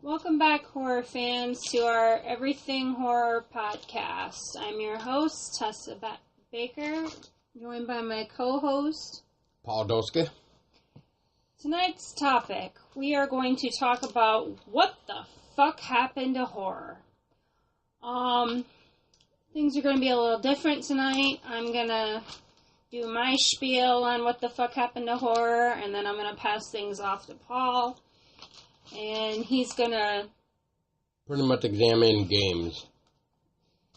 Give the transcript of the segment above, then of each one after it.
Welcome back, horror fans, to our Everything Horror podcast. I'm your host, Tessa Baker, joined by my co-host, Paul Doske. Tonight's topic, we are going to talk about what the fuck happened to horror. Things are going to be a little different tonight. I'm going to do my spiel on what the fuck happened to horror, and then I'm going to pass things off to Paul. And he's going to pretty much examine games.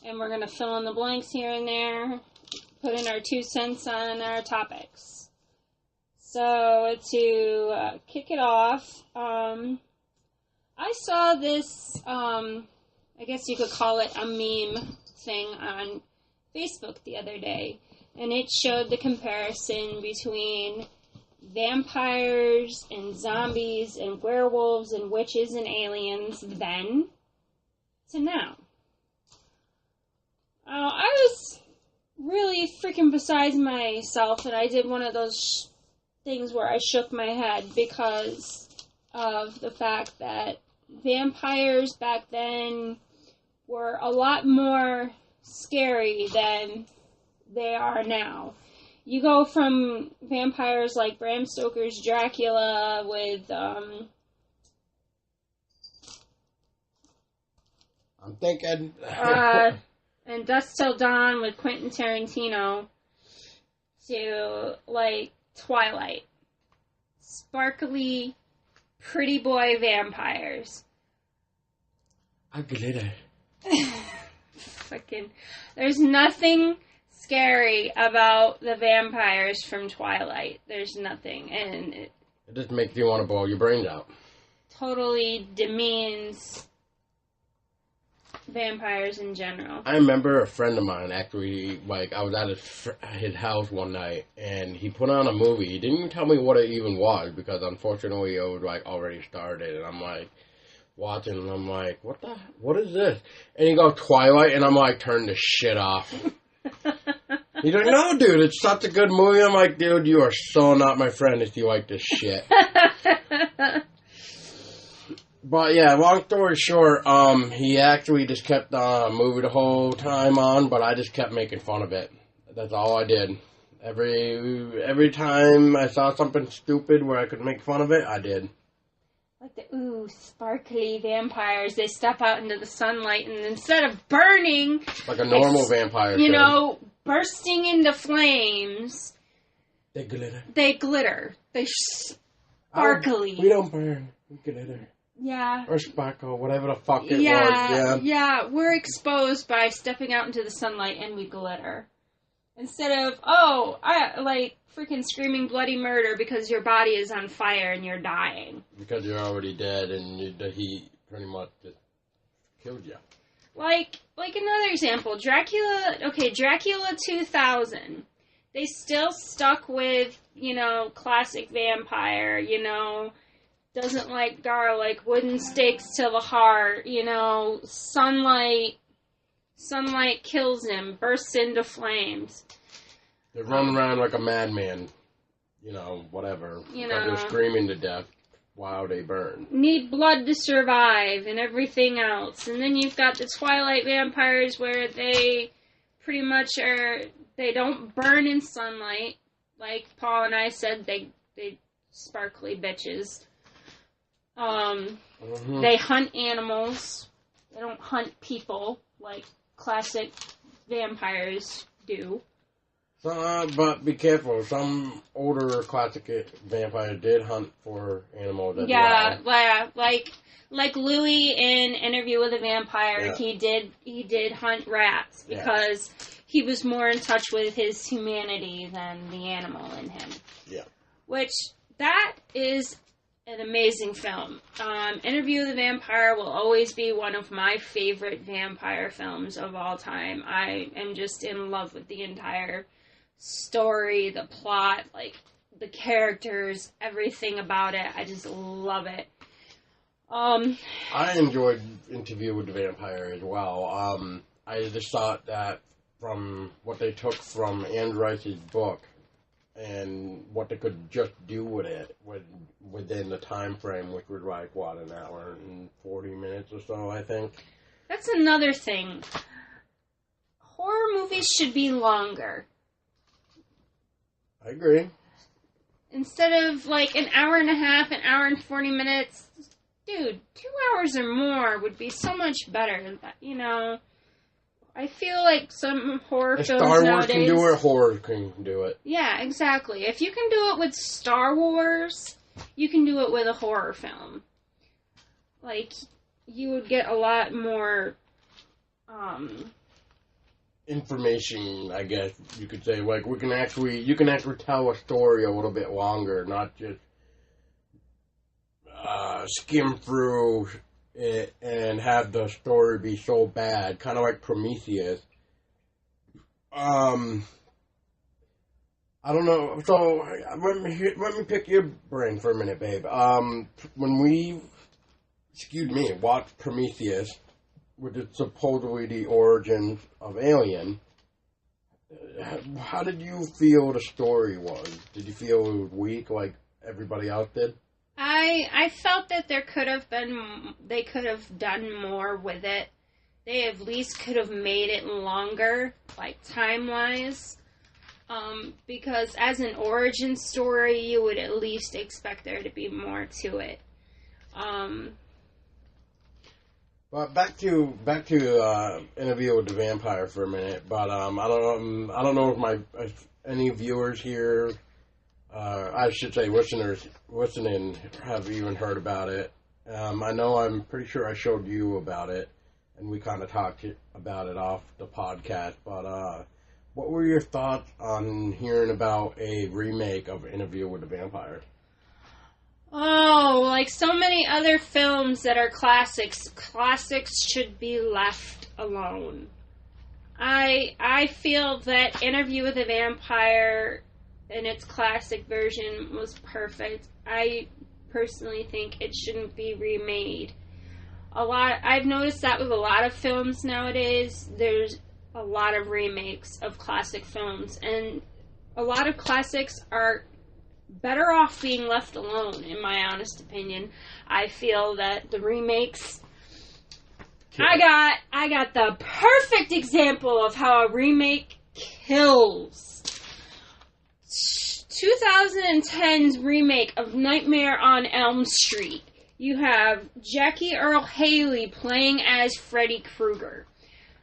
And we're going to fill in the blanks here and there, put in our 2 cents on our topics. So, to kick it off, I saw this, I guess you could call it a meme thing on Facebook the other day. And it showed the comparison between vampires and zombies and werewolves and witches and aliens then to now. I was really freaking beside myself, and I did one of those things where I shook my head because of the fact that vampires back then were a lot more scary than they are now. You go from vampires like Bram Stoker's Dracula with, I'm thinking... and Dusk Till Dawn with Quentin Tarantino to, like, Twilight. Sparkly, pretty boy vampires. I glitter. Fucking... There's nothing scary about the vampires from Twilight. There's nothing, and it just makes you want to blow your brains out. Totally demeans vampires in general. I remember a friend of mine actually, like, I was at his house one night, and he put on a movie. He didn't even tell me what it even was, because unfortunately it was, like, already started, and I'm like, watching, and I'm like, what is this? And he goes, Twilight, and I'm like, turn this shit off. He's like, no, dude, it's such a good movie. I'm like, dude, you are so not my friend if you like this shit. But yeah, long story short, he actually just kept the movie the whole time on, but I just kept making fun of it. That's all I did. Every time I saw something stupid where I could make fun of it, I did. Like the, sparkly vampires, they step out into the sunlight, and instead of burning... Like a normal vampire. You know, bursting into flames... They glitter. They sparkly. We don't burn. We glitter. Yeah. Or sparkle, whatever the fuck it was. Yeah, we're exposed by stepping out into the sunlight, and we glitter. Instead of, freaking screaming bloody murder because your body is on fire and you're dying. Because you're already dead and the heat pretty much just killed you. Like another example, Dracula 2000. They still stuck with, classic vampire, doesn't like garlic, wooden stakes to the heart, sunlight kills him, bursts into flames. They run around like a madman, whatever. They're screaming to death while they burn. Need blood to survive and everything else. And then you've got the Twilight vampires where they pretty much they don't burn in sunlight. Like Paul and I said, they sparkly bitches. They hunt animals. They don't hunt people like classic vampires do. But be careful. Some older classic vampires did hunt for animals as well. Like Louis in Interview with a Vampire, yeah. He did hunt rats because he was more in touch with his humanity than the animal in him. Yeah. Which, that is an amazing film. Interview with a Vampire will always be one of my favorite vampire films of all time. I am just in love with the entire story, the plot, like the characters, everything about it. I just love it. I enjoyed Interview with the Vampire as well. I just thought that from what they took from Anne Rice's book and what they could just do with it within the time frame, which was like, what, an hour and 40 minutes or so, I think. That's another thing. Horror movies should be longer. I agree. Instead of, like, an hour and a half, an hour and 40 minutes, dude, 2 hours or more would be so much better, you know. I feel like some horror films Star Wars nowadays can do it, horror can do it. Yeah, exactly. If you can do it with Star Wars, you can do it with a horror film. Like, you would get a lot more, information, I guess you could say. Like, you can actually tell a story a little bit longer, not just skim through it and have the story be so bad, kind of like Prometheus. I don't know. So let me pick your brain for a minute, babe. When we, watched Prometheus, which is supposedly the origins of Alien, how did you feel the story was? Did you feel it was weak like everybody else did? I felt that they could have done more with it. They at least could have made it longer, like time-wise. Because as an origin story, you would at least expect there to be more to it. But back to Interview with the Vampire for a minute. But I don't know if any viewers here, I should say listening, have even heard about it. I'm pretty sure I showed you about it, and we kind of talked about it off the podcast. But what were your thoughts on hearing about a remake of Interview with the Vampire? Oh, like so many other films that are classics should be left alone. I feel that Interview with a Vampire in its classic version was perfect. I personally think it shouldn't be remade. I've noticed that with a lot of films nowadays. There's a lot of remakes of classic films, and a lot of classics are better off being left alone, in my honest opinion. I feel that the remakes... I got the perfect example of how a remake kills. 2010's remake of Nightmare on Elm Street. You have Jackie Earle Haley playing as Freddy Krueger.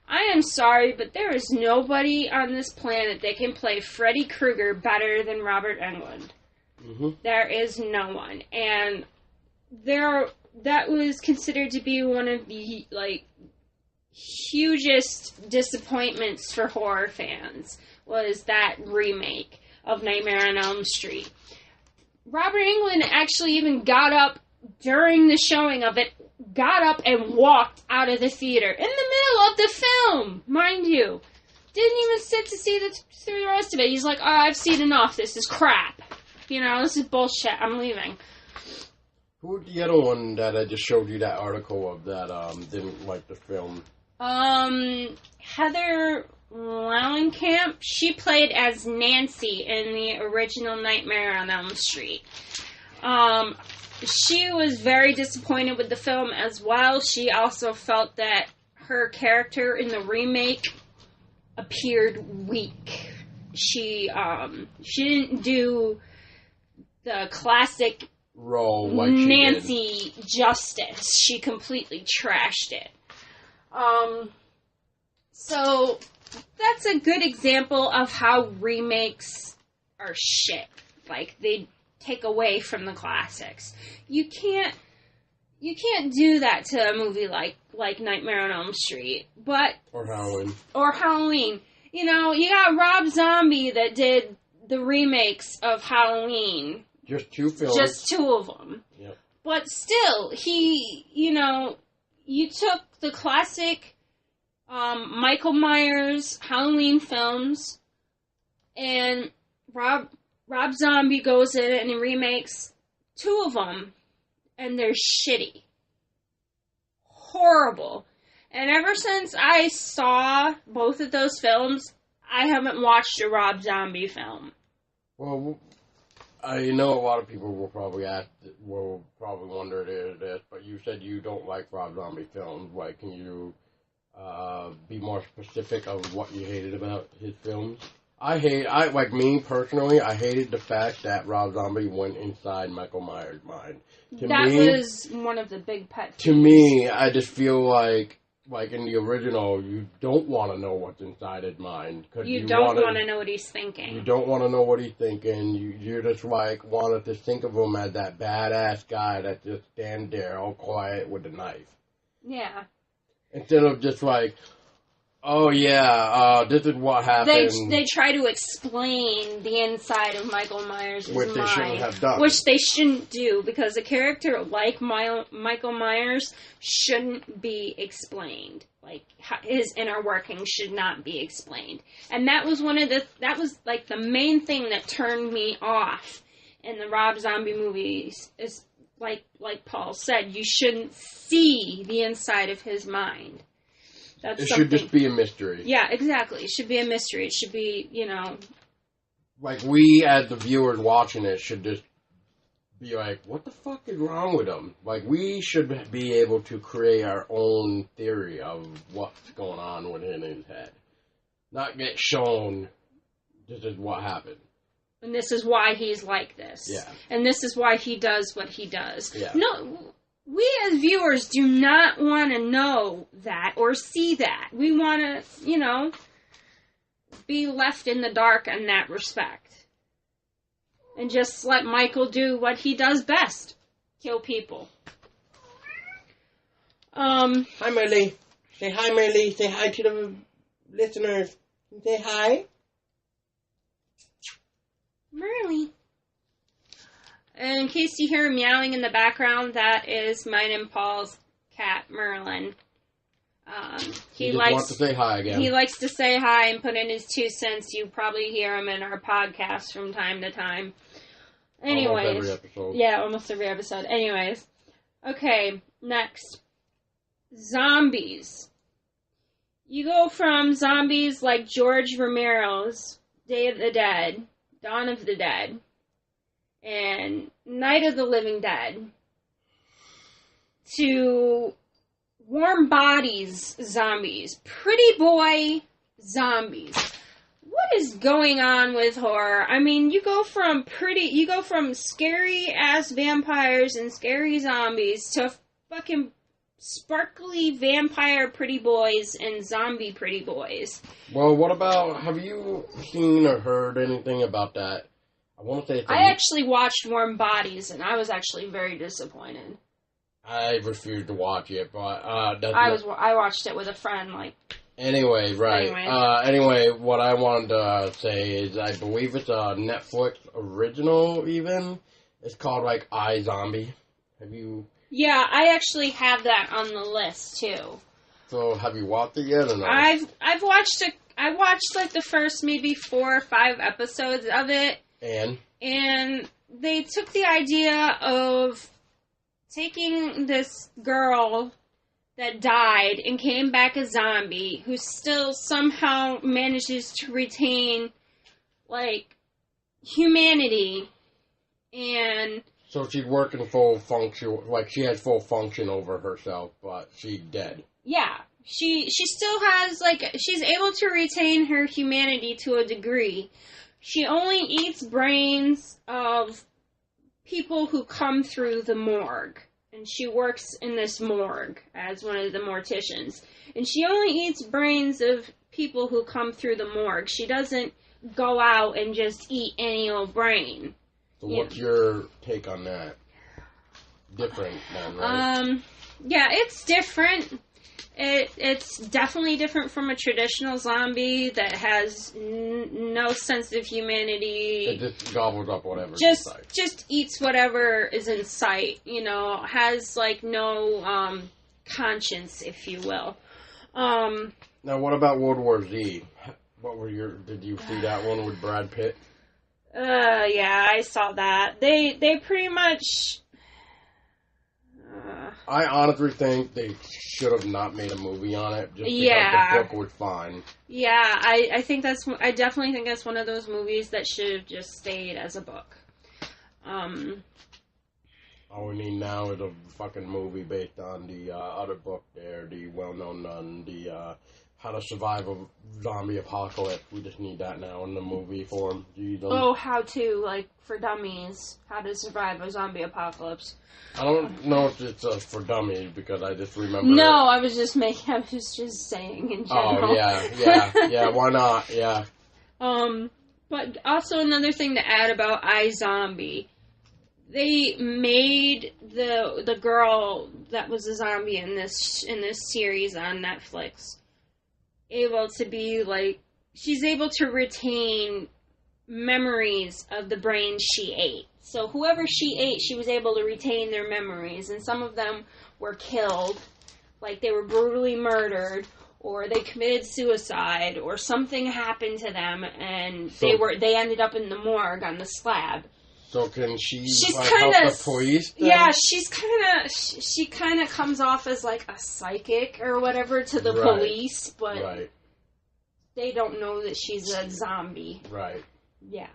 I am sorry, but there is nobody on this planet that can play Freddy Krueger better than Robert Englund. Mm-hmm. There is no one. And that was considered to be one of the, hugest disappointments for horror fans, was that remake of Nightmare on Elm Street. Robert Englund actually even got up during the showing of it, and walked out of the theater in the middle of the film, mind you. Didn't even sit to see through the rest of it. He's like, oh, I've seen enough. This is crap. This is bullshit. I'm leaving. Who was the other one that I just showed you that article of that didn't like the film? Heather Langenkamp. She played as Nancy in the original Nightmare on Elm Street. She was very disappointed with the film as well. She also felt that her character in the remake appeared weak. She didn't do the classic role like Nancy justice. She completely trashed it. So that's a good example of how remakes are shit. Like, they take away from the classics. You can't do that to a movie like Nightmare on Elm Street, or Halloween. You got Rob Zombie that did the remakes of Halloween. Just 2 films. Just 2 of them. Yep. But still, you took the classic Michael Myers Halloween films, and Rob Zombie goes in and he remakes 2 of them, and they're shitty. Horrible. And ever since I saw both of those films, I haven't watched a Rob Zombie film. Well, I know a lot of people will probably wonder this, but you said you don't like Rob Zombie films. Like, can you be more specific of what you hated about his films? Like me personally, I hated the fact that Rob Zombie went inside Michael Myers' mind. That was one of the big pet peeves. To me, I just feel like in the original, you don't want to know what's inside his mind. You don't want to know what he's thinking. You don't want to know what he's thinking. You just wanted to think of him as that badass guy that just stands there all quiet with a knife. Yeah. Instead of just oh yeah, this is what happened. They try to explain the inside of Michael Myers' mind. Which they shouldn't have done. Which they shouldn't do, because a character like Michael Myers shouldn't be explained. Like, his inner workings should not be explained. And that was the main thing that turned me off in the Rob Zombie movies, is like Paul said, you shouldn't see the inside of his mind. It should just be a mystery. Yeah, exactly. It should be a mystery. It should be, Like, we, as the viewers watching it, should just be like, what the fuck is wrong with him? Like, we should be able to create our own theory of what's going on within his head. Not get shown, this is what happened. And this is why he's like this. Yeah. And this is why he does what he does. Yeah. No, we as viewers do not want to know that or see that. We want to, be left in the dark in that respect. And just let Michael do what he does best. Kill people. Hi, Merly. Say hi, Merly. Say hi to the listeners. Say hi. Merly. In case you hear meowing in the background, that is mine and Paul's cat, Merlin. He wants to say hi again. He likes to say hi and put in his 2 cents. You probably hear him in our podcast from time to time. Anyways. Almost every episode. Yeah, almost every episode. Anyways. Okay, next. Zombies. You go from zombies like George Romero's Day of the Dead, Dawn of the Dead, and Night of the Living Dead, to Warm Bodies zombies, Pretty Boy zombies. What is going on with horror? I mean, you go from scary ass vampires and scary zombies to fucking sparkly vampire pretty boys and zombie pretty boys. Well, what about, have you seen or heard anything about that? I want to say I actually watched Warm Bodies, and I was actually very disappointed. I refused to watch it, but I watched it with a friend. Anyway, right. Anyway, what I wanted to say is I believe it's a Netflix original. Even it's called iZombie. Have you? Yeah, I actually have that on the list too. So have you watched it yet or no? I've watched it. I watched the first maybe 4 or 5 episodes of it. And they took the idea of taking this girl that died and came back a zombie who still somehow manages to retain, humanity. And so she's working full function, she has full function over herself, but she's dead. Yeah. She still has, she's able to retain her humanity to a degree. She only eats brains of people who come through the morgue. And she works in this morgue as one of the morticians. And she only eats brains of people who come through the morgue. She doesn't go out and just eat any old brain. So what's your take on that? Different then, right? Yeah, it's different. It's definitely different from a traditional zombie that has no sense of humanity. It just gobbles up whatever. Just eats whatever is in sight. Has no conscience, if you will. Now, what about World War Z? Did you see that one with Brad Pitt? Yeah, I saw that. They pretty much. I honestly think they should have not made a movie on it just because the book was fine. Yeah, I definitely think that's one of those movies that should have just stayed as a book. All we need now is a fucking movie based on the other book there, the well-known nun, the How to Survive a Zombie Apocalypse. We just need that now in the movie form. Oh, how to, like, for dummies, How to Survive a Zombie Apocalypse. I don't know if it's for dummies, because I just remember... No, I was just saying in general. Oh, yeah, why not, yeah. But also another thing to add about iZombie. They made the girl that was a zombie in this series on Netflix able to be like, she's able to retain memories of the brain she ate. So whoever she ate, she was able to retain their memories, and some of them were killed, like they were brutally murdered, or they committed suicide, or something happened to them, and they ended up in the morgue on the slab. So can she's like, help the police then? Yeah, she kind of comes off as like a psychic or whatever to the police, but they don't know that she's a zombie. Right. Yeah.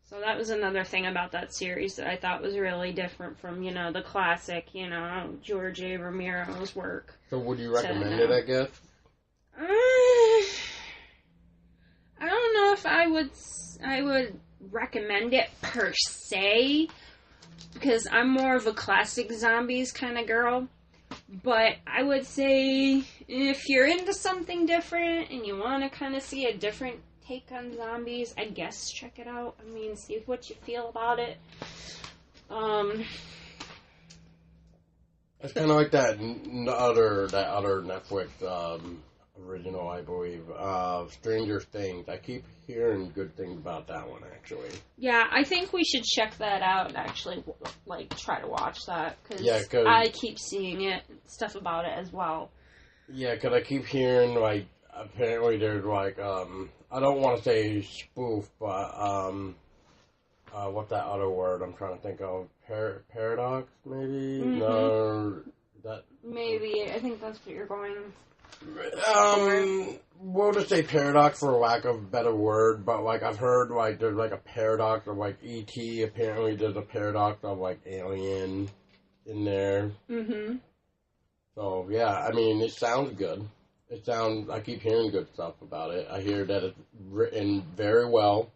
So that was another thing about that series that I thought was really different from, the classic, George A. Romero's work. So would you recommend it, I guess? I don't know if I would recommend it per se, because I'm more of a classic zombies kind of girl, but I would say if you're into something different and you want to kind of see a different take on zombies, I guess check it out. I mean, see what you feel about it. It's kind of like that other Netflix original, I believe, Stranger Things. I keep hearing good things about that one, actually. Yeah, I think we should check that out and actually, try to watch that, because I keep seeing stuff about it as well. Yeah, because I keep hearing, apparently there's, I don't want to say spoof, but, what's that other word I'm trying to think of? Paradox, maybe? Mm-hmm. No, maybe. I think that's what you're going... we'll just say paradox for lack of a better word, but I've heard there's a paradox of E.T. Apparently there's a paradox of Alien in there. Mm-hmm. So yeah, I mean, it sounds good. I keep hearing good stuff about it. I hear that it's written very well,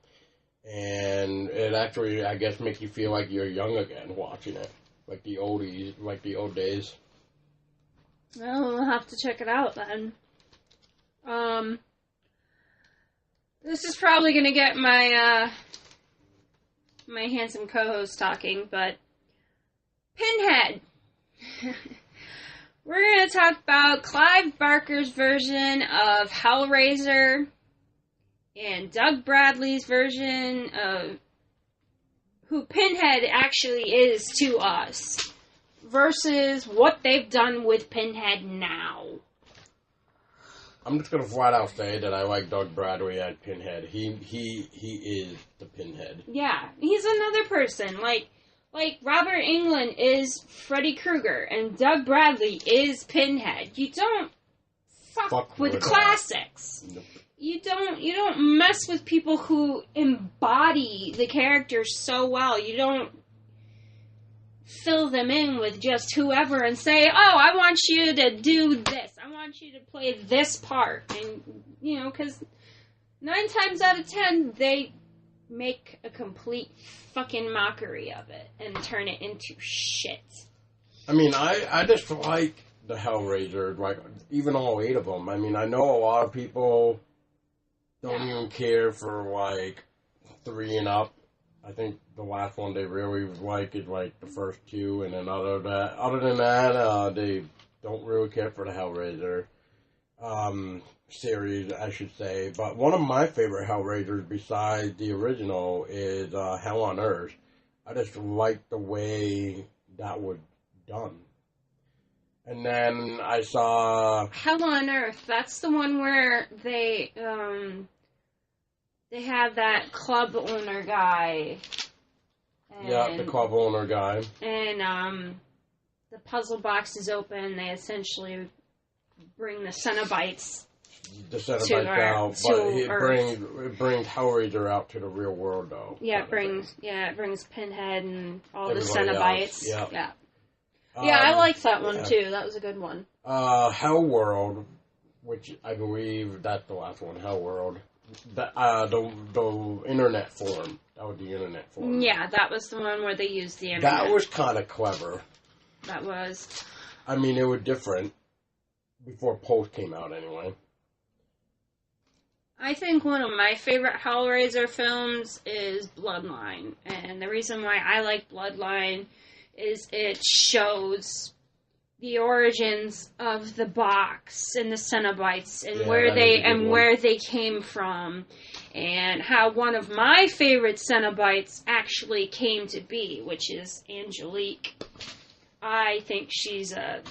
and it actually, I guess, makes you feel like you're young again watching it, like the old days. Well, we'll have to check it out then. This is probably going to get my my handsome co-host talking, but Pinhead. We're going to talk about Clive Barker's version of Hellraiser and Doug Bradley's version of who Pinhead actually is to us, versus what they've done with Pinhead now. I'm just gonna flat out say that I like Doug Bradley as Pinhead. He is the Pinhead. Yeah, he's another person. Like Robert Englund is Freddy Krueger, and Doug Bradley is Pinhead. You don't fuck with classics. Nope. You don't mess with people who embody the characters so well. You don't fill them in with just whoever and say, oh, I want you to do this. I want you to play this part. And, because 9 times out of 10, they make a complete fucking mockery of it and turn it into shit. I mean, I just like the Hellraiser, even all 8 of them. I mean, I know a lot of people don't even care for, 3 and up. I think the last one they really like is the first 2, and then other than that, they don't really care for the Hellraiser series, I should say. But one of my favorite Hellraisers besides the original is Hell on Earth. I just like the way that was done. And then I saw Hell on Earth. That's the one where they have that club owner guy. The club owner guy. And the puzzle box is open, they essentially bring the Cenobites. The Cenobites out, but it brings Hellraiser out to the real world, though. Yeah, it brings Pinhead and all the Cenobites. Yep. Yeah. Yeah, I liked that one too. That was a good one. Hellworld, which I believe that's the last one. Hellworld, the internet form. That was the internet form. Yeah, that was the one where they used the internet. That was kind of clever. That was. I mean, it was different before Post came out, anyway. I think one of my favorite Hellraiser films is Bloodline, and the reason why I like Bloodline is it shows the origins of the box and the Cenobites and where they came from, and how one of my favorite Cenobites actually came to be, which is Angelique. I think she's a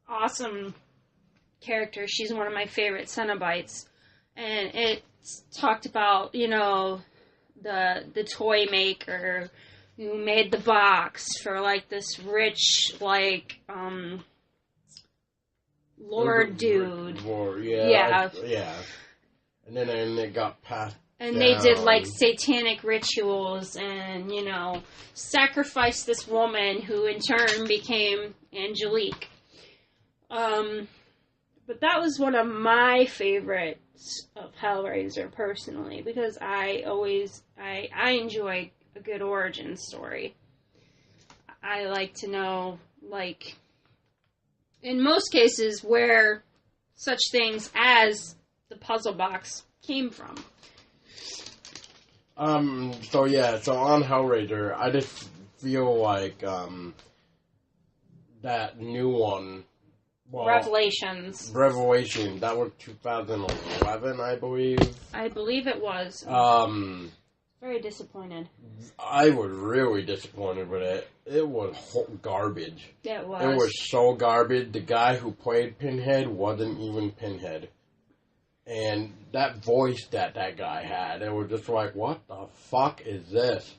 awesome character. She's one of my favorite Cenobites. And it's talked about, the toy maker who made the box for, like, this rich, like, lord dude. Yeah. And then it got passed and down. They did, like, satanic rituals and, sacrificed this woman who, in turn, became Angelique. But that was one of my favorites of Hellraiser, personally, because I enjoy a good origin story. I like to know, like, in most cases, where such things as the puzzle box came from. So on Hellraiser, I just feel like, that new one, Revelation, that was 2011, I believe. I believe it was. Very disappointed. I was really disappointed with it. It was garbage. It was. It was so garbage. The guy who played Pinhead wasn't even Pinhead. And that voice that guy had, it was just like, what the fuck is this?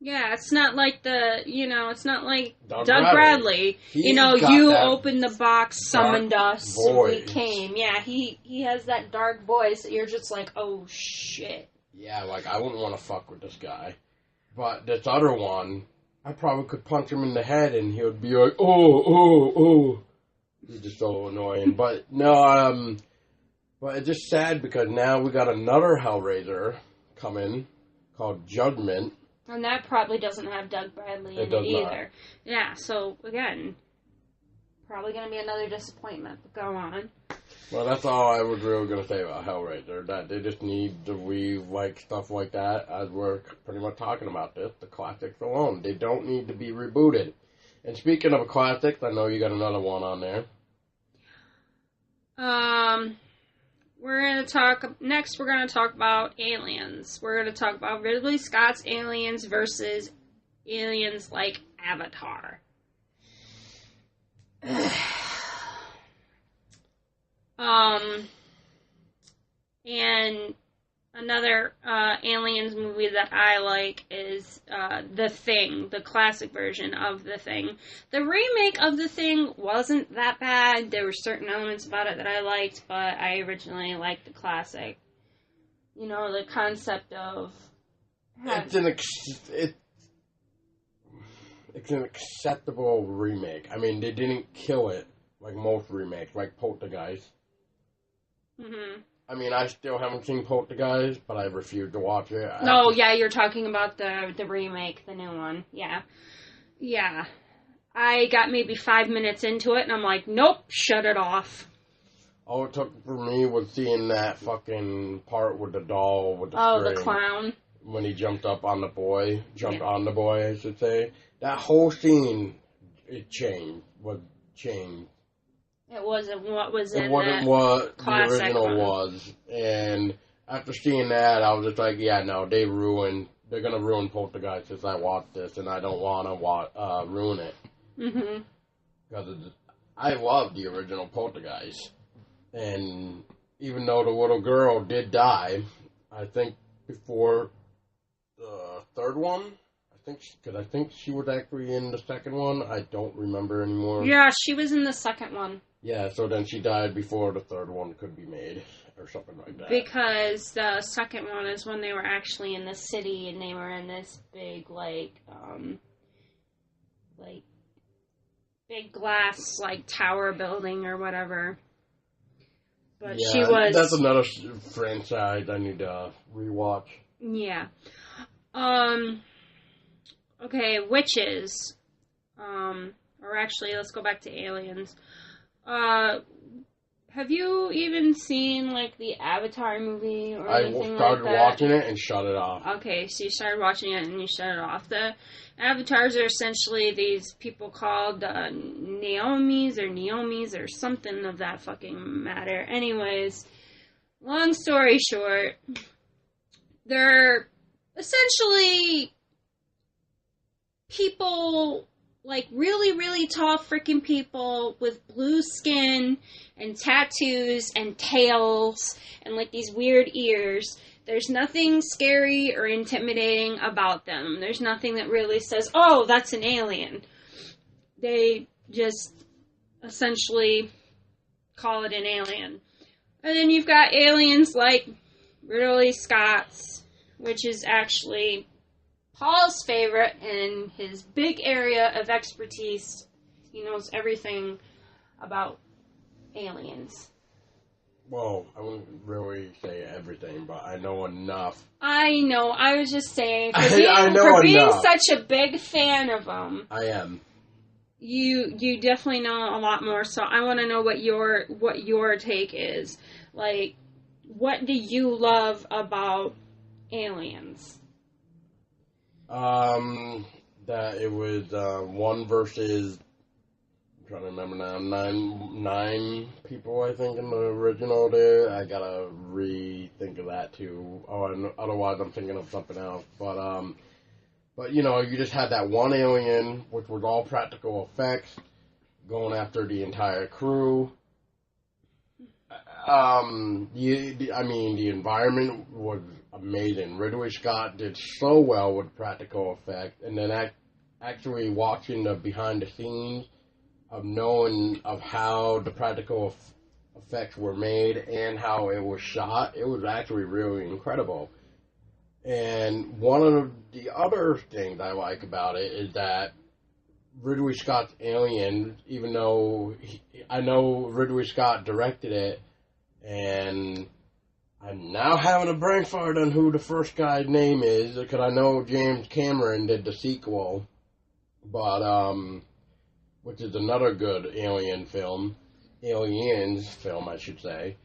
Yeah, it's not like it's not like Doug Bradley. You opened the box, summoned us, and we came. Yeah, he has that dark voice that you're just like, oh shit. Yeah, like, I wouldn't want to fuck with this guy. But this other one, I probably could punch him in the head and he would be like, oh. He's just so annoying. But, no, but it's just sad because now we got another Hellraiser coming called Judgment. And that probably doesn't have Doug Bradley in it either. Not. Yeah, so, again, probably going to be another disappointment, but go on. Well, that's all I was really going to say about Hellraiser, that they just need to like stuff like that, as we're pretty much talking about this, the classics alone. They don't need to be rebooted. And speaking of classics, I know you got another one on there. We're going to talk about Aliens. We're going to talk about Ridley Scott's Aliens versus aliens like Avatar. And another Aliens movie that I like is The Thing, the classic version of The Thing. The remake of The Thing wasn't that bad. There were certain elements about it that I liked, but I originally liked the classic. The concept of... It's an acceptable remake. I mean, they didn't kill it like most remakes, like Poltergeist. Mm-hmm. I mean, I still haven't seen Poltergeist, but I refuse to watch it. You're talking about the remake, the new one. Yeah. Yeah. I got maybe 5 minutes into it, and I'm like, nope, shut it off. All it took for me was seeing that fucking part with the doll, with the string. The clown. When he jumped on the boy, I should say. That whole scene, was changed. It wasn't what was in It wasn't what the original one. was. And after seeing that, I was just like, yeah, no, they're going to ruin Poltergeist since I watched this, and I don't want to ruin it. Mm-hmm. Because I love the original Poltergeist. And even though the little girl did die, I think before the third one, I think she was actually in the second one. I don't remember anymore. Yeah, she was in the second one. Yeah, so then she died before the third one could be made, or something like that. Because the second one is when they were actually in the city, and they were in this big, big glass, tower building or whatever. But yeah, she was... That's another franchise I need to rewatch. Yeah. Okay, witches. Or actually, let's go back to aliens. Have you even seen, the Avatar movie or anything like that? I started watching it and shut it off. Okay, so you started watching it and you shut it off. The Avatars are essentially these people called Neomis or something of that fucking matter. Anyways, long story short, they're essentially people, really, really tall freaking people with blue skin and tattoos and tails and, these weird ears. There's nothing scary or intimidating about them. There's nothing that really says, oh, that's an alien. They just essentially call it an alien. And then you've got aliens like Ridley Scott's, which is actually Paul's favorite and his big area of expertise. He knows everything about aliens. Well, I wouldn't really say everything, but I know enough. I know. I was just saying, I know being enough. such a big fan of them, I am. You definitely know a lot more. So I want to know what your take is. What do you love about aliens? That it was one versus, I'm trying to remember now, nine people, I think, in the original there. I gotta rethink of that too. Otherwise I'm thinking of something else. But you just had that one alien, which was all practical effects, going after the entire crew. The environment was amazing. Ridley Scott did so well with practical effects, and then actually watching the behind the scenes of knowing of how the practical effects were made and how it was shot, it was actually really incredible. And one of the other things I like about it is that Ridley Scott's Alien, even though I know Ridley Scott directed it, and I'm now having a brain fart on who the first guy's name is, because I know James Cameron did the sequel, but which is another good aliens film, I should say.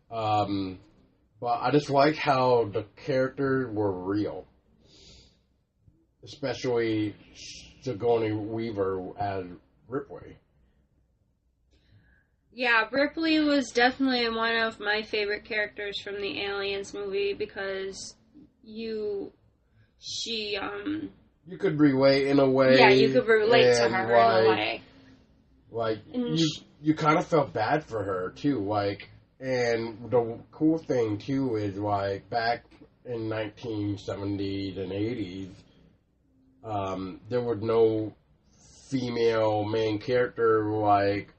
But I just liked how the characters were real, especially Sigourney Weaver as Ripley. Yeah, Ripley was definitely one of my favorite characters from the Aliens movie because you could relate in a way. Yeah, you could relate to her in a way. You kind of felt bad for her too, and the cool thing too is back in 1970s and 80s, there was no female main character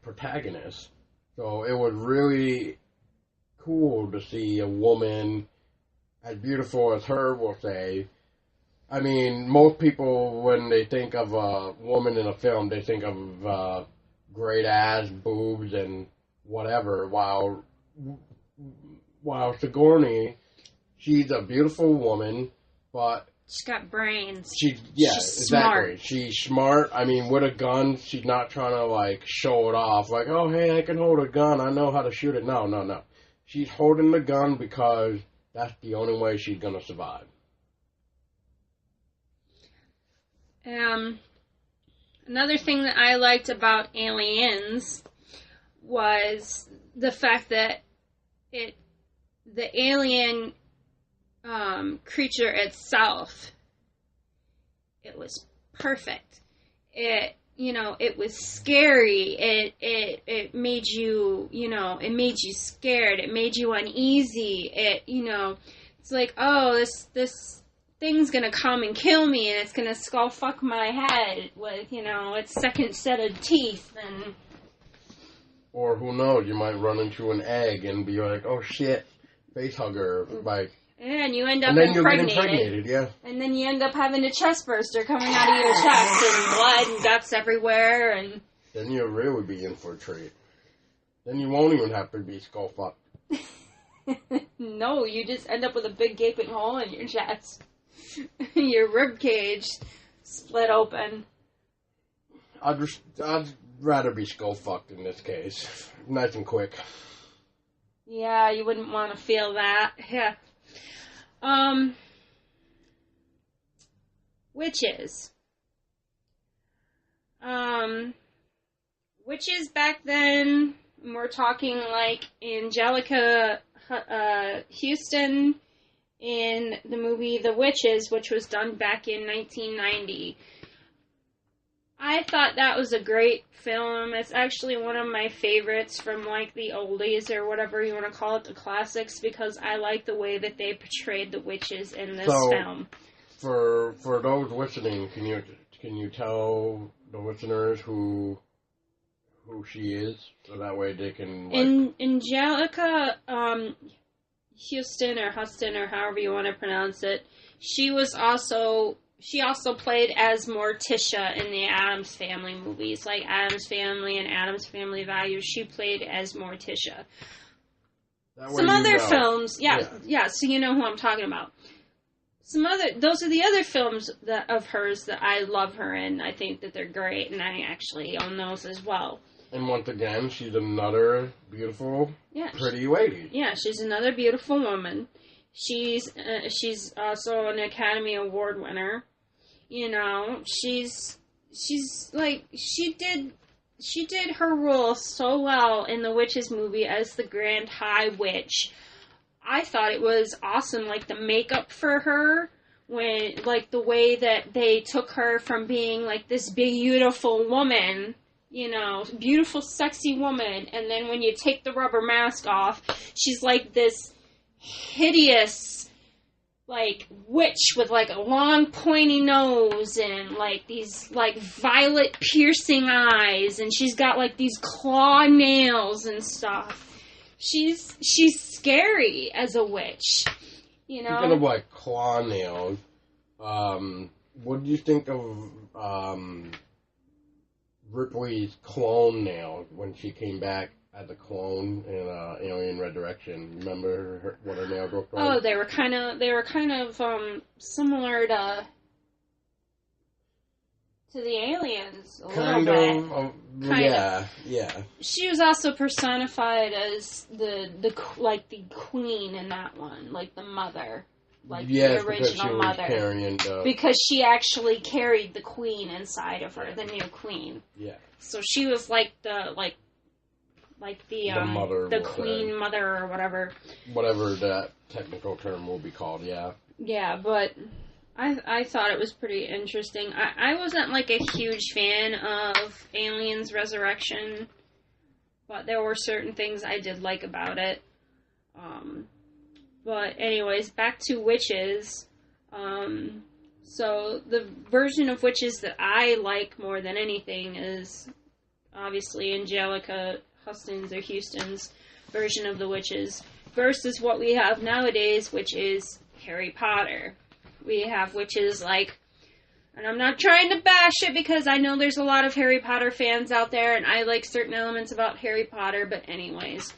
protagonist. So it was really cool to see a woman as beautiful as her, we'll say. I mean, most people, when they think of a woman in a film, they think of great ass, boobs, and whatever, while Sigourney, she's a beautiful woman, but she's got brains. She's exactly. Smart. She's smart. I mean, with a gun, she's not trying to, show it off. Oh, hey, I can hold a gun. I know how to shoot it. No. She's holding the gun because that's the only way she's going to survive. Another thing that I liked about Aliens was the fact that the alien creature itself, it was perfect. It was scary. It made you, it made you scared. It made you uneasy. It's like, oh, this thing's gonna come and kill me, and it's gonna skull fuck my head with, its second set of teeth, and... Or who knows, you might run into an egg and be like, oh shit, face hugger, like... Yeah, and you end up and then impregnated. You'll get impregnated, yeah. And then you end up having a chest burster coming out of your chest, and blood and guts everywhere, and... Then you'll really be in for a treat. Then you won't even have to be skull fucked. No, you just end up with a big gaping hole in your chest. Your rib cage split open. I'd rather be skull fucked in this case. Nice and quick. Yeah, you wouldn't want to feel that. Yeah. Witches. Witches back then, we're talking like Angelica Houston in the movie The Witches, which was done back in 1990. I thought that was a great film. It's actually one of my favorites from like the oldies or whatever you want to call it, the classics, because I like the way that they portrayed the witches in this film. For those listening, can you tell the listeners who she is, so that way they can Angelica Houston or Huston or however you want to pronounce it. She also played as Morticia in the Addams Family movies, like Addams Family and Addams Family Values. She played as Morticia. Some other films, yeah, so you know who I'm talking about. Those are the other films of hers that I love her in. I think that they're great, and I actually own those as well. And once again, she's another beautiful, pretty lady. Yeah, she's another beautiful woman. She's also an Academy Award winner. She's like, she did her role so well in the Witches movie as the Grand High Witch. I thought it was awesome, like the makeup for her, when like the way that they took her from being like this beautiful woman, beautiful sexy woman, and then when you take the rubber mask off, she's like this hideous like witch with like a long pointy nose and like these like violet piercing eyes, and she's got like these claw nails and stuff. She's scary as a witch, Speaking of like claw nails, what do you think of Ripley's clone nails when she came back as a clone in Alien Resurrection? Remember what her nails looked like? Oh, they were kind of similar to the aliens a little bit. Yeah. She was also personified as the queen in that one, like the mother, like the original mother, because she actually carried the queen inside of her, the new queen. Yeah. So she was like the mother, the queen mother or whatever. Whatever that technical term will be called, yeah. Yeah, but I thought it was pretty interesting. I wasn't like a huge fan of Aliens Resurrection, but there were certain things I did like about it. But anyways, back to Witches. So the version of Witches that I like more than anything is obviously Angelica Huston's or Houston's version of the Witches versus what we have nowadays, which is Harry Potter. We have witches like, and I'm not trying to bash it because I know there's a lot of Harry Potter fans out there and I like certain elements about Harry Potter, but anyways,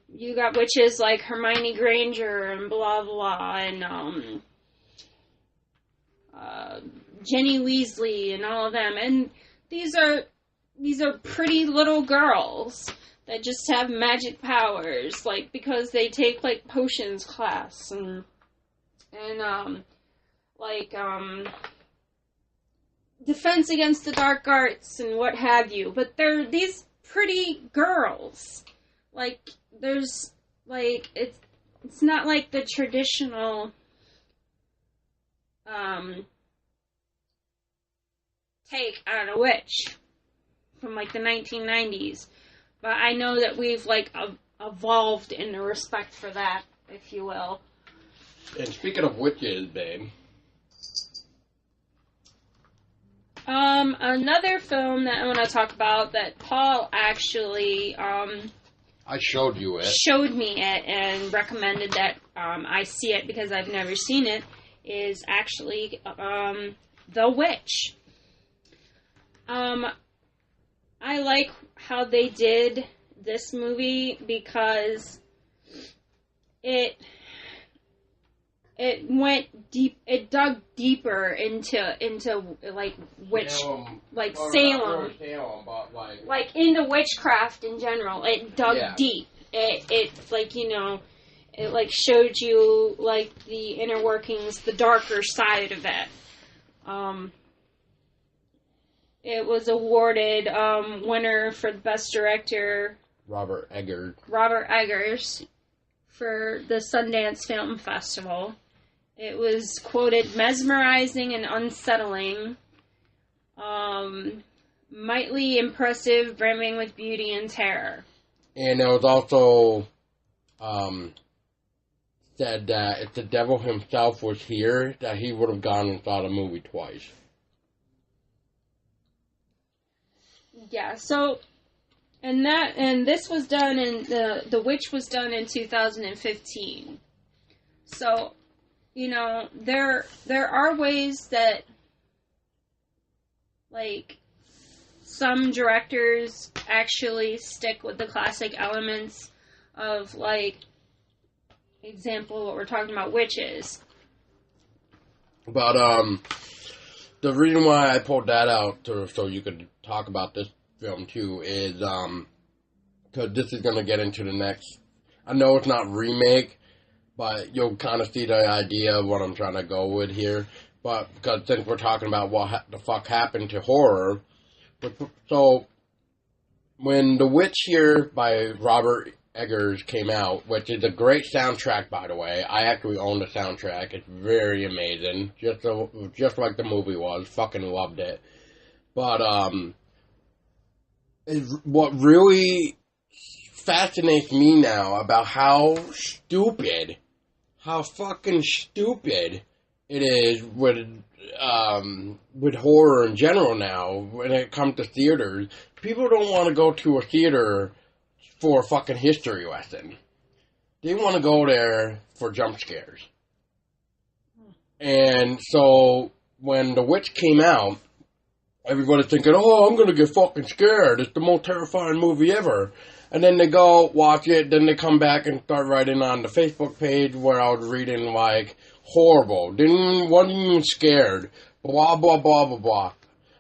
you got witches like Hermione Granger and blah blah, and Jenny Weasley and all of them, and these are pretty little girls that just have magic powers, like because they take like potions class and defense against the dark arts and what have you, but they're these pretty girls. Like, there's, like, it's not like the traditional, take on a witch from, like, the 1990s. But I know that we've, like, evolved in the respect for that, if you will. And speaking of witches, babe, Another film that I want to talk about that Paul actually, I showed you it. showed me it and recommended that, I see it because I've never seen it, is actually, The Witch. I like how they did this movie because it went deep. It dug deeper into like witch, Salem, Salem, but like into witchcraft in general. It dug Yeah. deep. It like, you know, it like showed you like the inner workings, the darker side of it. It was awarded winner for the best director, Robert Eggers, for the Sundance Film Festival. It was quoted mesmerizing and unsettling, mightily impressive, brimming with beauty and terror. And it was also said that if the devil himself was here, that he would have gone and saw the movie twice. Yeah, so and this was done in the Witch was done in 2015. So, you know, there are ways that like some directors actually stick with the classic elements of, like, example, what we're talking about, witches. But the reason why I pulled that out so you could talk about this film too is because this is going to get into the next. I know it's not remake, but you'll kind of see the idea of what I'm trying to go with here. But because since we're talking about what the fuck happened to horror, so when The Witch here by Robert Eggers came out, which is a great soundtrack, by the way. I actually own the soundtrack. It's very amazing, just like the movie was. Fucking loved it. But what really fascinates me now about how fucking stupid it is with horror in general now when it comes to theaters. People don't want to go to a theater for a fucking history lesson. They want to go there for jump scares. And so when The Witch came out, everybody's thinking, oh, I'm going to get fucking scared. It's the most terrifying movie ever. And then they go watch it, then they come back and start writing on the Facebook page where I was reading, like, horrible. Wasn't even scared. Blah, blah, blah, blah, blah.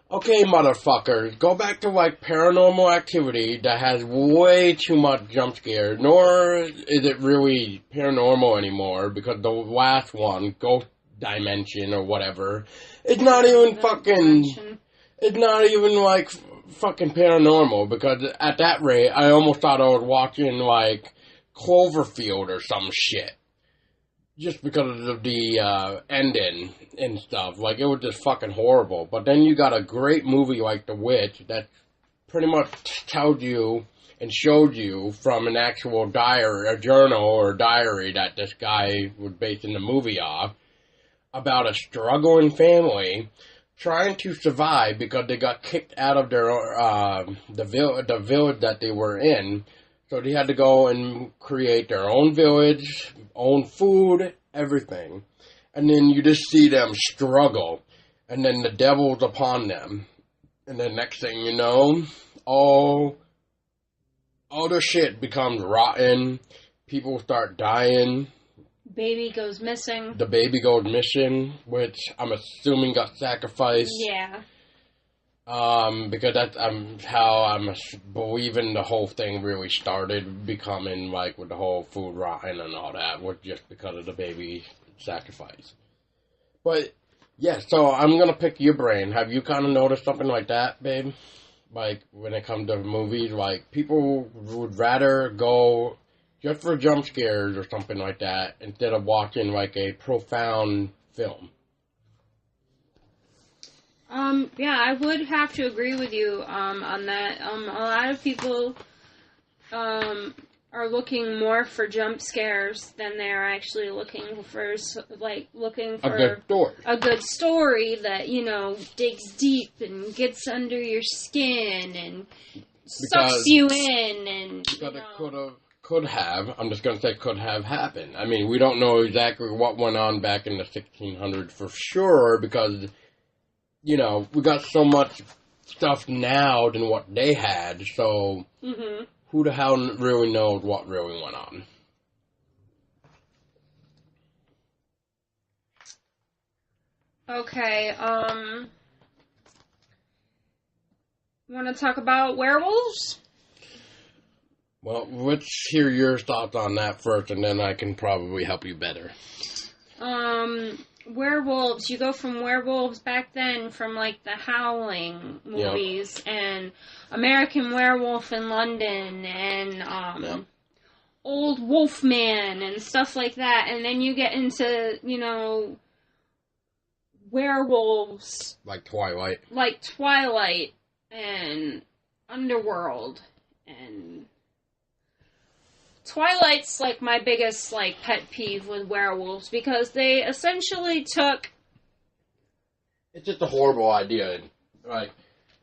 Okay, motherfuckers, go back to, like, Paranormal Activity that has way too much jump scare, nor is it really paranormal anymore, because the last one, Ghost Dimension or whatever, it's not even fucking, it's not even, like, fucking paranormal, because at that rate, I almost thought I was watching, like, Cloverfield or some shit. Just because of the ending and stuff. Like, it was just fucking horrible. But then you got a great movie like The Witch that pretty much tells you and showed you from an actual diary, a journal or diary that this guy was basing the movie off, about a struggling family trying to survive because they got kicked out of their the village that they were in. So they had to go and create their own village, own food, everything. And then you just see them struggle. And then the devil's upon them. And then next thing you know, all the shit becomes rotten. People start dying. Baby goes missing. The baby goes missing, which I'm assuming got sacrificed. Yeah. Because that's how I'm believing the whole thing really started becoming, like, with the whole food rotting and all that, was just because of the baby sacrifice. But, yeah, so I'm gonna pick your brain. Have you kind of noticed something like that, babe? Like, when it comes to movies, like, people would rather go just for jump scares or something like that instead of watching, like, a profound film. Yeah, I would have to agree with you, on that. A lot of people, are are looking more for jump scares than they are actually looking for a good story that, you know, digs deep and gets under your skin and sucks you in. And because it could have, I'm just going to say could have happened. I mean, we don't know exactly what went on back in the 1600s for sure because, you know, we got so much stuff now than what they had, so who the hell really knows what really went on? Okay, want to talk about werewolves? Well, let's hear your thoughts on that first, and then I can probably help you better. Werewolves, you go from werewolves back then from, like, the Howling movies, and American Werewolf in London, and, Old Wolfman, and stuff like that, and then you get into, you know, werewolves. Like Twilight. Like Twilight, and Underworld, and Twilight's, like, my biggest, like, pet peeve with werewolves, because they essentially took... It's just a horrible idea. Like,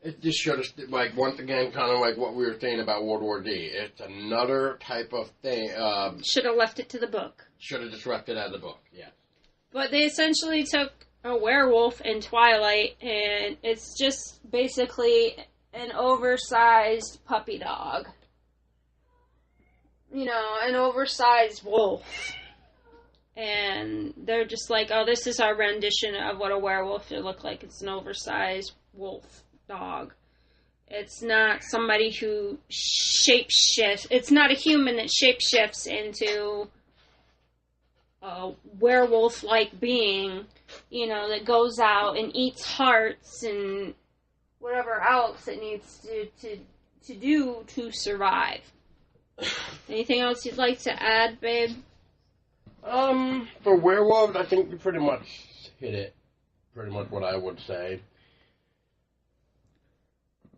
it just should have, like, once again, kind of like what we were saying about World War D. It's another type of thing. Should have left it to the book. Should have just left it as a book, yeah. But they essentially took a werewolf in Twilight, and it's just basically an oversized puppy dog. You know, an oversized wolf. And they're just like, oh, this is our rendition of what a werewolf should look like. It's an oversized wolf dog. It's not somebody who shapeshifts. It's not a human that shapeshifts into a werewolf-like being, you know, that goes out and eats hearts and whatever else it needs to do to survive. Anything else you'd like to add, babe? For werewolves, I think you pretty much hit it. Pretty much what I would say.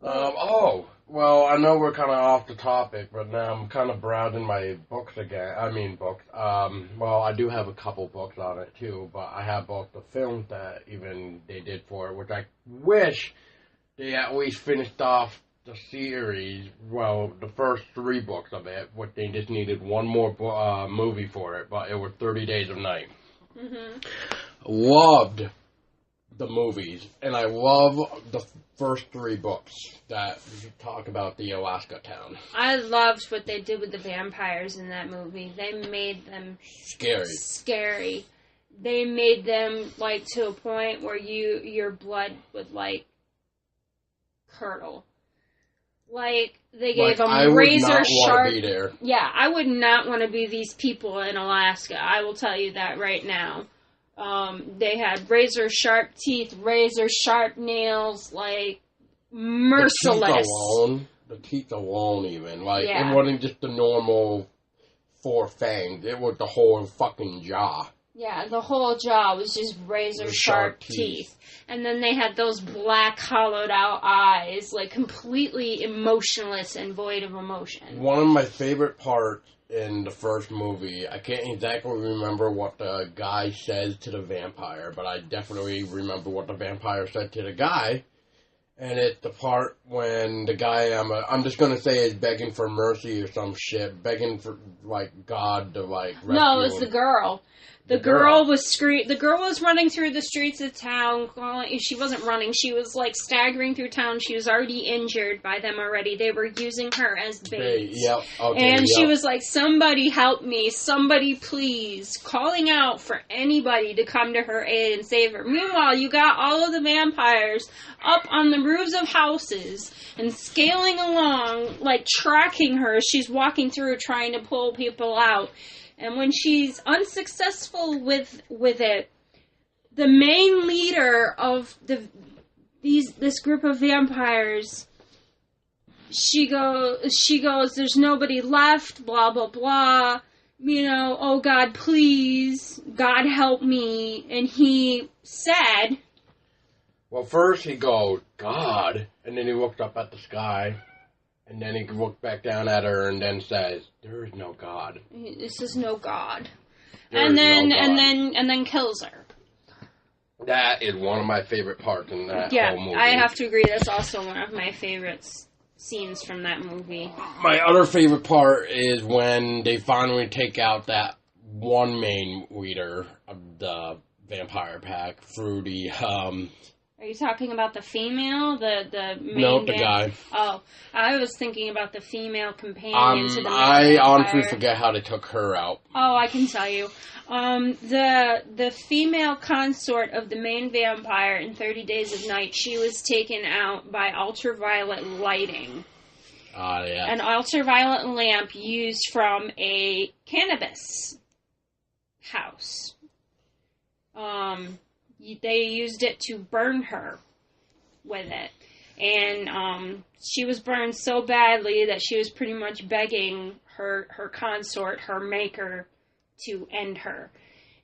Well, I know we're kind of off the topic, but now I'm kind of browsing my books again. Well, I do have a couple books on it, too, but I have both the films that even they did for it, which I wish they at least finished off the series, well, the first 3 books of it, but they just needed one more movie for it, but it was 30 Days of Night. Loved the movies, and I love the first 3 books that talk about the Alaska town. I loved what they did with the vampires in that movie. They made them scary. They made them, like, to a point where your blood would, like, curdle. Like, they gave them razor sharp... Be there. Yeah, I would not want to be these people in Alaska. I will tell you that right now. They had razor sharp teeth, razor sharp nails, like, merciless. The teeth alone even. Like, It wasn't just the normal 4 fangs. It was the whole fucking jaw. Yeah, the whole jaw was just razor sharp teeth. And then they had those black, hollowed out eyes, like completely emotionless and void of emotion. One of my favorite parts in the first movie, I can't exactly remember what the guy says to the vampire, but I definitely remember what the vampire said to the guy. And it's the part when the guy, I'm just going to say, is begging for mercy or some shit, begging for, like, God to, like, rescue him. No, it's the girl. The girl was running through the streets of town. She wasn't running. She was, like, staggering through town. She was already injured by them already. They were using her as bait. She was like, somebody help me. Somebody please. Calling out for anybody to come to her aid and save her. Meanwhile, you got all of the vampires up on the roofs of houses and scaling along, like, tracking her as she's walking through trying to pull people out. And when she's unsuccessful with it, the main leader of this group of vampires, she goes, there's nobody left, blah, blah, blah, you know, oh God, please, God help me. And he said... Well, first he goes, God, and then he looked up at the sky. And then he looked back down at her and then says, "There is no God. This is no God." There and is then no God." and then kills her. That is one of my favorite parts in that whole movie. I have to agree. That's also one of my favorites scenes from that movie. My other favorite part is when they finally take out that one main leader of the vampire pack through the Are you talking about the female, the main? No, the guy. Oh, I was thinking about the female companion to the main I honestly vampire. forget how they took her out. Oh, I can tell you. The female consort of the main vampire in 30 Days of Night, she was taken out by ultraviolet lighting. Yeah. An ultraviolet lamp used from a cannabis house. They used it to burn her with it. And she was burned so badly that she was pretty much begging her consort, her maker, to end her.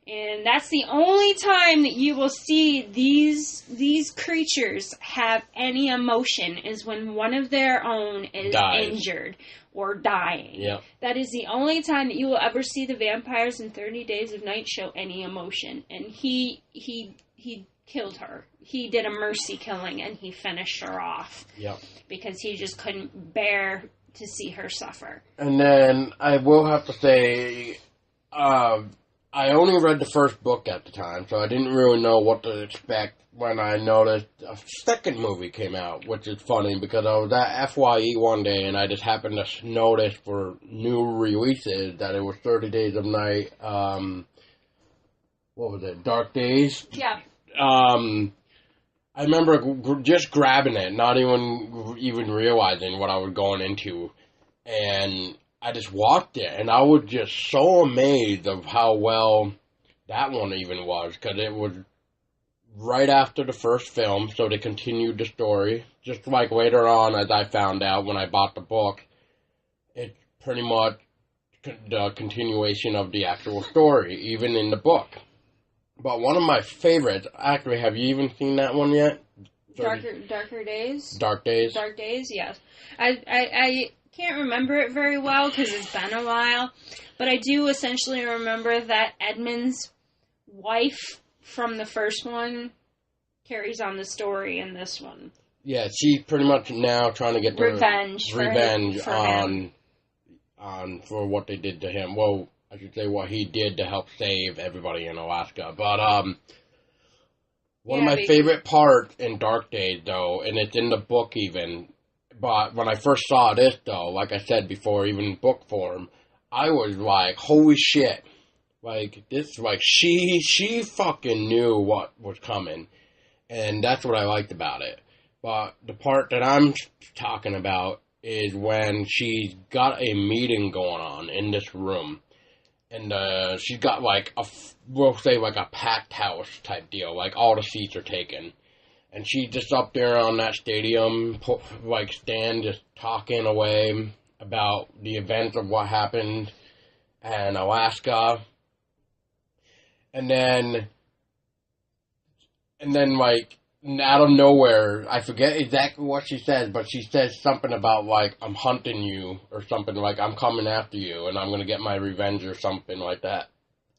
And that's the only time that you will see these creatures have any emotion, is when one of their own is injured or dying. Yep. That is the only time that you will ever see the vampires in 30 Days of Night show any emotion. And he killed her. He did a mercy killing and he finished her off. Yep. Because he just couldn't bear to see her suffer. And then I will have to say, I only read the first book at the time, so I didn't really know what to expect when I noticed a second movie came out, which is funny because I was at FYE one day and I just happened to notice for new releases that it was 30 Days of Night, what was it, Dark Days? Yeah. I remember just grabbing it, not even realizing what I was going into, and I just watched it, and I was just so amazed of how well that one even was, because it was right after the first film, so they continued the story. Just like later on, as I found out when I bought the book, it's pretty much the continuation of the actual story, even in the book. But one of my favorites, actually, have you even seen that one yet? Darker Days? Dark Days? Dark Days, yes. I can't remember it very well because it's been a while, but I do essentially remember that Edmund's wife from the first one carries on the story in this one. Yeah, she's pretty much now trying to get the revenge for what they did to him. Well, I should say what he did to help save everybody in Alaska. But one of my favorite parts in Dark Days, though, and it's in the book even, but when I first saw this, though, like I said before, even in book form, I was like, holy shit. Like, this, like, she fucking knew what was coming. And that's what I liked about it. But the part that I'm talking about is when she's got a meeting going on in this room. And she's got, like, we'll say, like, a packed house type deal. Like, all the seats are taken. And she's just up there on that stadium, like, stand, just talking away about the events of what happened in Alaska. And then, like, out of nowhere, I forget exactly what she says, but she says something about, like, I'm hunting you, or something like, I'm coming after you, and I'm going to get my revenge, or something like that.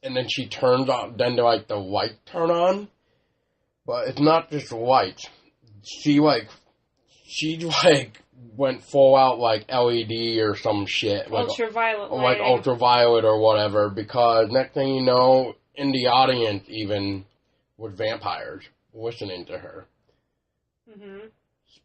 And then she turns on, then, like, the lights turn on, but it's not just lights. She went full out, like, LED or some shit. Ultraviolet lighting. Like, ultraviolet or whatever, because next thing you know, in the audience even, with vampires listening to her. Mm-hmm.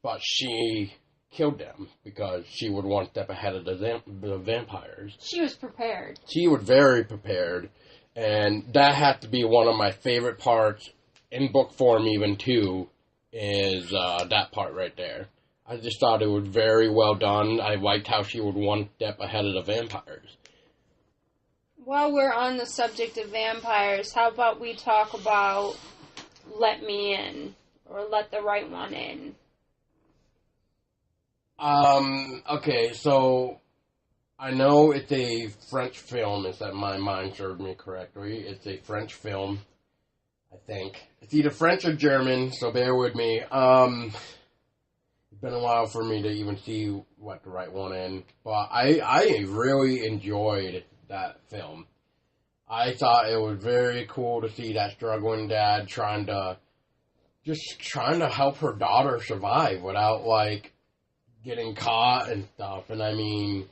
But she killed them because she was one step ahead of the vampires. She was prepared. She was very prepared, and that had to be one of my favorite parts, in book form even too, is that part right there. I just thought it was very well done. I liked how she was one step ahead of the vampires. While we're on the subject of vampires, how about we talk about Let Me In, or Let the Right One In? Okay, so I know it's a French film, if that my mind served me correctly. It's a French film, I think. It's either French or German, so bear with me. been a while for me to even see what the right one in. But I really enjoyed that film. I thought it was very cool to see that struggling dad trying to help her daughter survive without, like, getting caught and stuff. And I mean,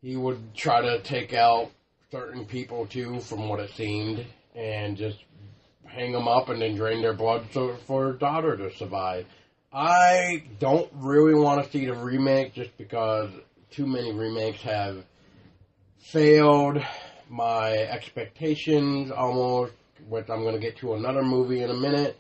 he would try to take out certain people too, from what it seemed, and just hang them up and then drain their blood for her daughter to survive. I don't really want to see the remake just because too many remakes have failed my expectations almost, which I'm going to get to another movie in a minute.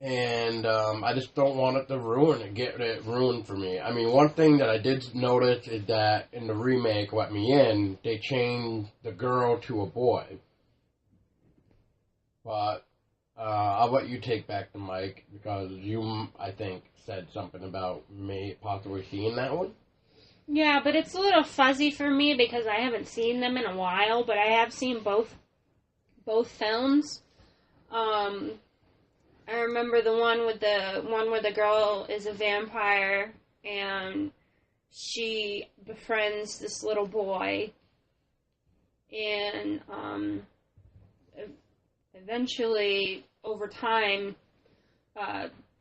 And I just don't want it to get it ruined for me. I mean, one thing that I did notice is that in the remake, Let Me In, they changed the girl to a boy. But I'll let you take back the mic, because you, I think, said something about me possibly seeing that one. Yeah, but it's a little fuzzy for me because I haven't seen them in a while, but I have seen both films. I remember the one where the girl is a vampire and she befriends this little boy, and eventually, over time,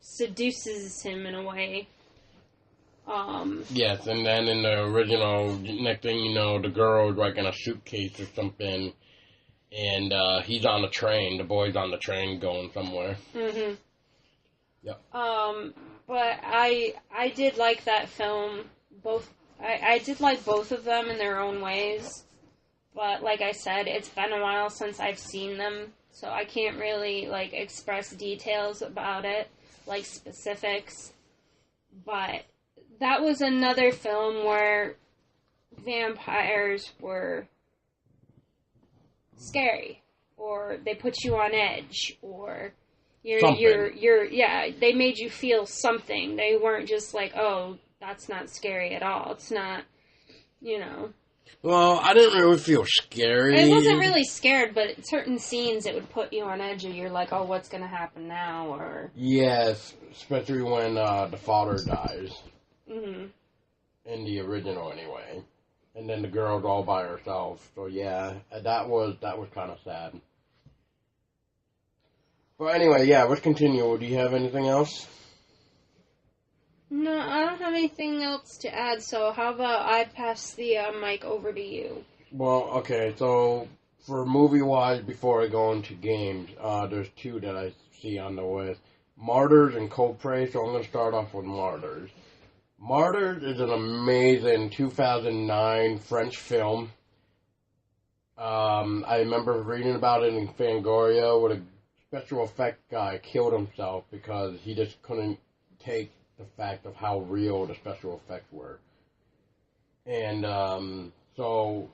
seduces him in a way. Yes, and then in the original, next thing you know, the girl is like in a suitcase or something. And he's on the train. The boy's on the train going somewhere. Mm-hmm. Yep. But I did like that film. I did like both of them in their own ways. But like I said, it's been a while since I've seen them, so I can't really like express details about it, like specifics. But that was another film where vampires were scary, or they put you on edge, or they made you feel something. They weren't just like, oh, that's not scary at all. It's not, you know. Well, I didn't really feel scary. I wasn't really scared, but certain scenes it would put you on edge, or you're like, oh, what's going to happen now? Or yes, especially when the father dies. Mm-hmm. In the original, anyway. And then the girl's all by herself. So yeah, that was kind of sad. Well, anyway, yeah, let's continue. Do you have anything else? No, I don't have anything else to add, so how about I pass the mic over to you? Well, okay, so for movie-wise, before I go into games, there's two that I see on the list. Martyrs and Cold Prey, so I'm going to start off with Martyrs. Martyrs is an amazing 2009 French film. I remember reading about it in Fangoria, where a special effect guy killed himself because he just couldn't take the fact of how real the special effects were. And so,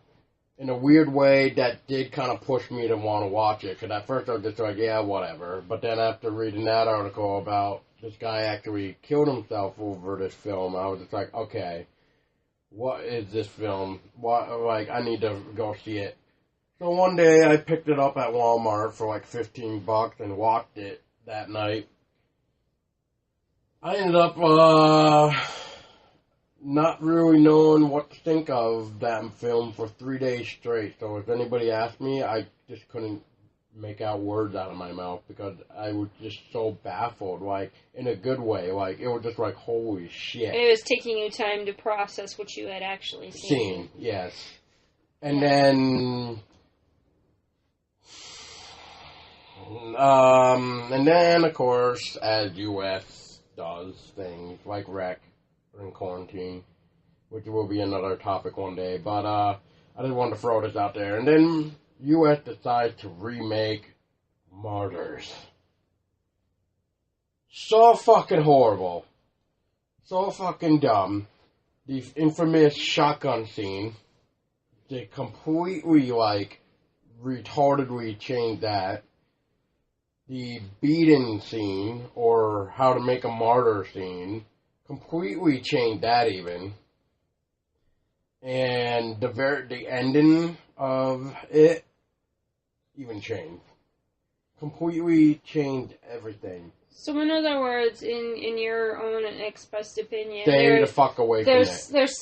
in a weird way, that did kind of push me to want to watch it. Because at first I was just like, yeah, whatever. But then after reading that article about this guy actually killed himself over this film, I was just like, okay, what is this film? I need to go see it. So one day I picked it up at Walmart for like $15 and watched it that night. I ended up not really knowing what to think of that film for 3 days straight. So if anybody asked me, I just couldn't make out words out of my mouth because I was just so baffled, like, in a good way. Like, it was just like, holy shit. It was taking you time to process what you had actually seen. Yes. And then... of course, as U.S. does things like wreck in quarantine, which will be another topic one day, but I just wanted to throw this out there. And then U.S. decides to remake Martyrs. So fucking horrible. So fucking dumb. The infamous shotgun scene, they completely, like, retardedly changed that. The beating scene, or how to make a martyr scene, completely changed that even. And the ending of it even changed. Completely changed everything. So in other words, in your own expressed opinion, stay the fuck away from it. There's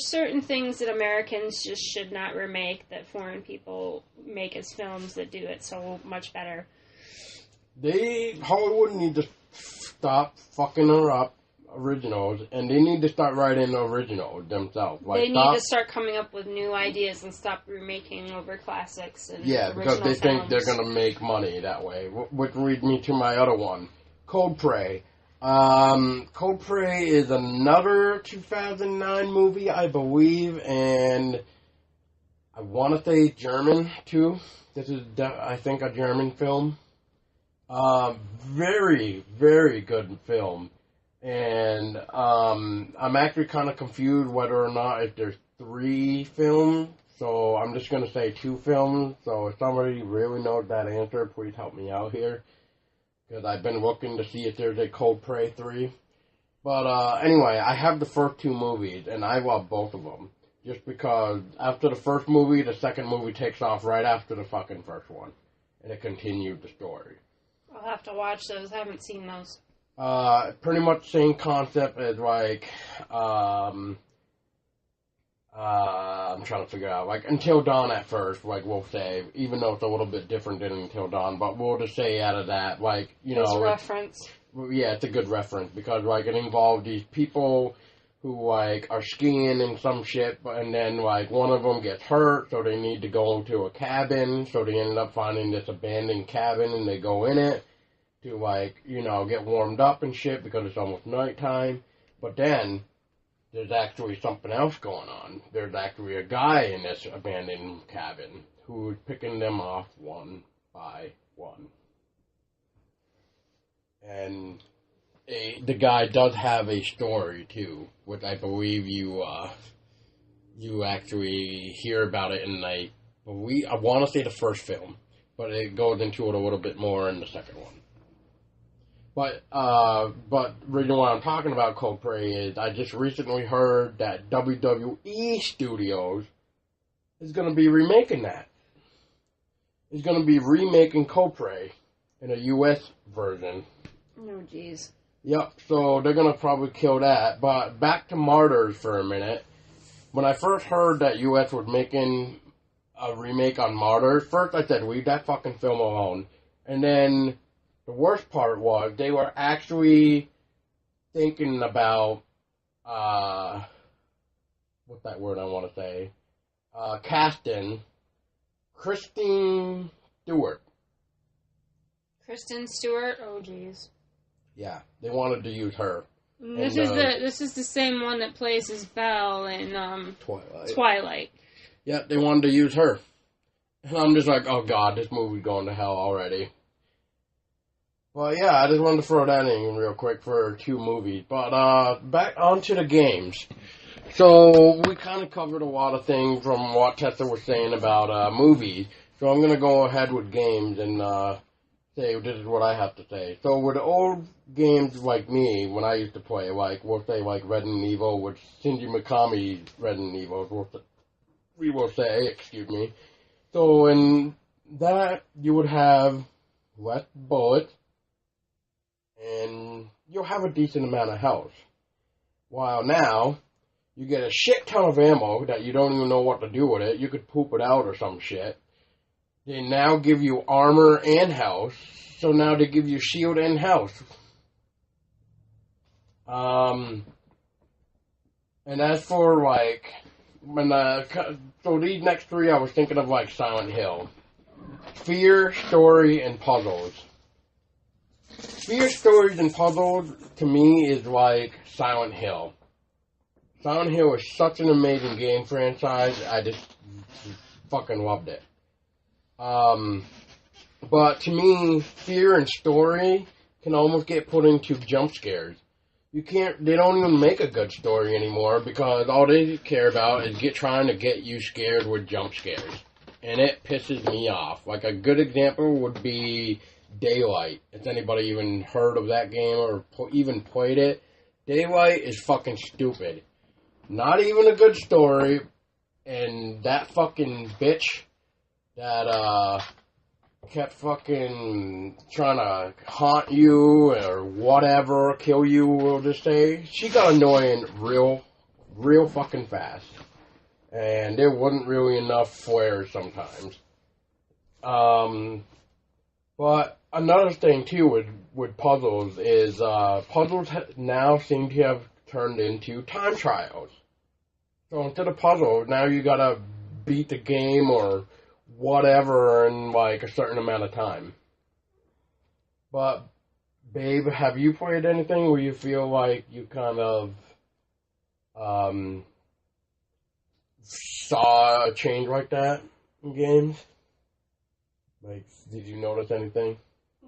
certain things that Americans just should not remake that foreign people make as films that do it so much better. Hollywood need to stop fucking her up originals, and they need to start writing the originals themselves. Like, they need to start coming up with new ideas and stop remaking over classics and because they think they're gonna make money that way. Which leads me to my other one, Cold Prey. Cold Prey is another 2009 movie, I believe, and I want to say German too. This is, I think, a German film. Very, very good film. And I'm actually kind of confused whether or not if there's 3 films. So I'm just going to say 2 films. So if somebody really knows that answer, please help me out here. Because I've been looking to see if there's a Cold Prey 3. But anyway, I have the first 2 movies, and I love both of them. Just because after the first movie, the second movie takes off right after the fucking first one. And it continued the story. I'll have to watch those. I haven't seen those. Pretty much same concept as like, I'm trying to figure out, like Until Dawn at first, like we'll say, even though it's a little bit different than Until Dawn, but we'll just say out of that, like, you know. It's a reference. Yeah, it's a good reference because, like, it involved these people who, like, are skiing in some shit, and then, like, one of them gets hurt, so they need to go into a cabin, so they ended up finding this abandoned cabin, and they go in it to, like, you know, get warmed up and shit because it's almost nighttime. But then there's actually something else going on. There's actually a guy in this abandoned cabin who's picking them off one by one. And the guy does have a story, too, which I believe you actually hear about it in, I want to say the first film, but it goes into it a little bit more in the second one. But the reason why I'm talking about Cold Prey is I just recently heard that WWE Studios is going to be remaking that. It's going to be remaking Cold Prey in a U.S. version. Oh, jeez. Yep, so they're going to probably kill that. But back to Martyrs for a minute. When I first heard that U.S. was making a remake on Martyrs, first I said, leave that fucking film alone. And then the worst part was they were actually thinking about, what's that word I want to say? Casting Kristen Stewart. Kristen Stewart? Oh, jeez. Yeah, they wanted to use her. This is the same one that plays as Belle in Twilight. Yeah, they wanted to use her. And I'm just like, oh god, this movie's going to hell already. Well, yeah, I just wanted to throw that in real quick for 2 movies. But back onto the games. So we kind of covered a lot of things from what Tessa was saying about movies. So I'm going to go ahead with games and say this is what I have to say. So with old games like me, when I used to play, like we'll say like Resident Evil, which Shinji Mikami's Resident Evil, we will say, excuse me. So in that, you would have less bullets, and you'll have a decent amount of health. While now, you get a shit ton of ammo that you don't even know what to do with it. You could poop it out or some shit. They now give you armor and health, so now they give you shield and health. And as for, like, so these next 3 I was thinking of, like, Silent Hill. Fear, story, and puzzles. Fear, stories, and puzzles, to me, is like Silent Hill. Silent Hill is such an amazing game franchise, I just fucking loved it. But to me, fear and story can almost get put into jump scares. They don't even make a good story anymore because all they care about is trying to get you scared with jump scares. And it pisses me off. Like a good example would be Daylight. Has anybody even heard of that game or even played it? Daylight is fucking stupid. Not even a good story. And that fucking bitch that kept fucking trying to haunt you or whatever, kill you, we'll just say, she got annoying real fucking fast. And there wasn't really enough flares sometimes. But another thing too with puzzles is puzzles now seem to have turned into time trials. So instead of puzzles, now you gotta beat the game or whatever in like a certain amount of time. But babe, have you played anything where you feel like you kind of saw a change like that in games? Like, did you notice anything?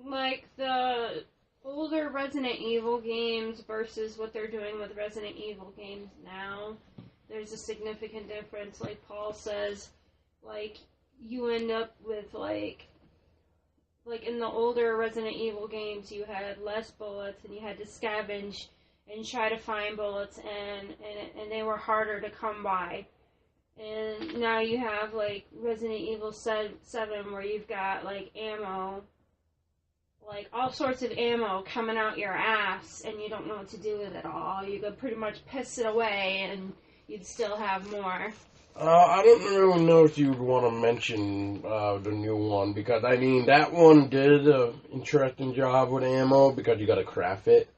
Like the older Resident Evil games versus what they're doing with Resident Evil games now, there's a significant difference. Like Paul says, like, you end up with, like in the older Resident Evil games, you had less bullets, and you had to scavenge and try to find bullets, and they were harder to come by. And now you have, like, Resident Evil 7, where you've got, like, ammo, like, all sorts of ammo coming out your ass, and you don't know what to do with it all. You could pretty much piss it away, and you'd still have more. I don't really know if you'd want to mention the new one, because, I mean, that one did an interesting job with ammo, because you gotta craft it.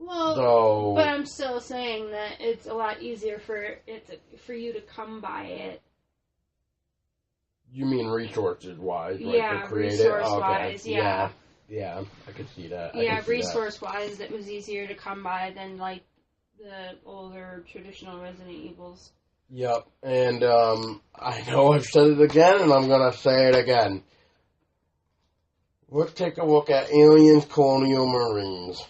Well, but I'm still saying that it's a lot easier for you to come by it. You mean resources-wise, right? Yeah, to create resource-wise, it? Okay. yeah. Yeah, I could see that. Yeah, resource-wise, it was easier to come by than, like, the older traditional Resident Evils. Yep, and I know I've said it again, and I'm going to say it again. Let's take a look at Aliens Colonial Marines.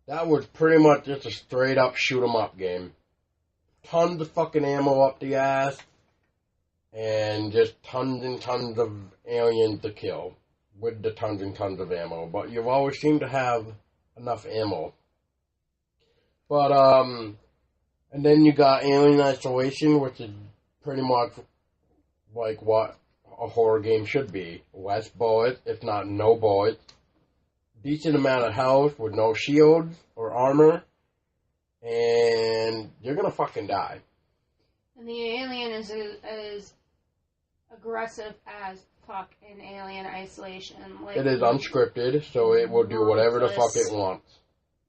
That was pretty much just a straight-up shoot-'em-up game. Tons of fucking ammo up the ass, and just tons and tons of aliens to kill with the tons and tons of ammo. But you've always seemed to have enough ammo. But, and then you got Alien Isolation, which is pretty much like what a horror game should be. Less bullets, if not no bullets. Decent amount of health with no shields or armor, and you're gonna fucking die. And the alien is aggressive as fuck in Alien Isolation. Like, it is unscripted, so it will do whatever the fuck it wants.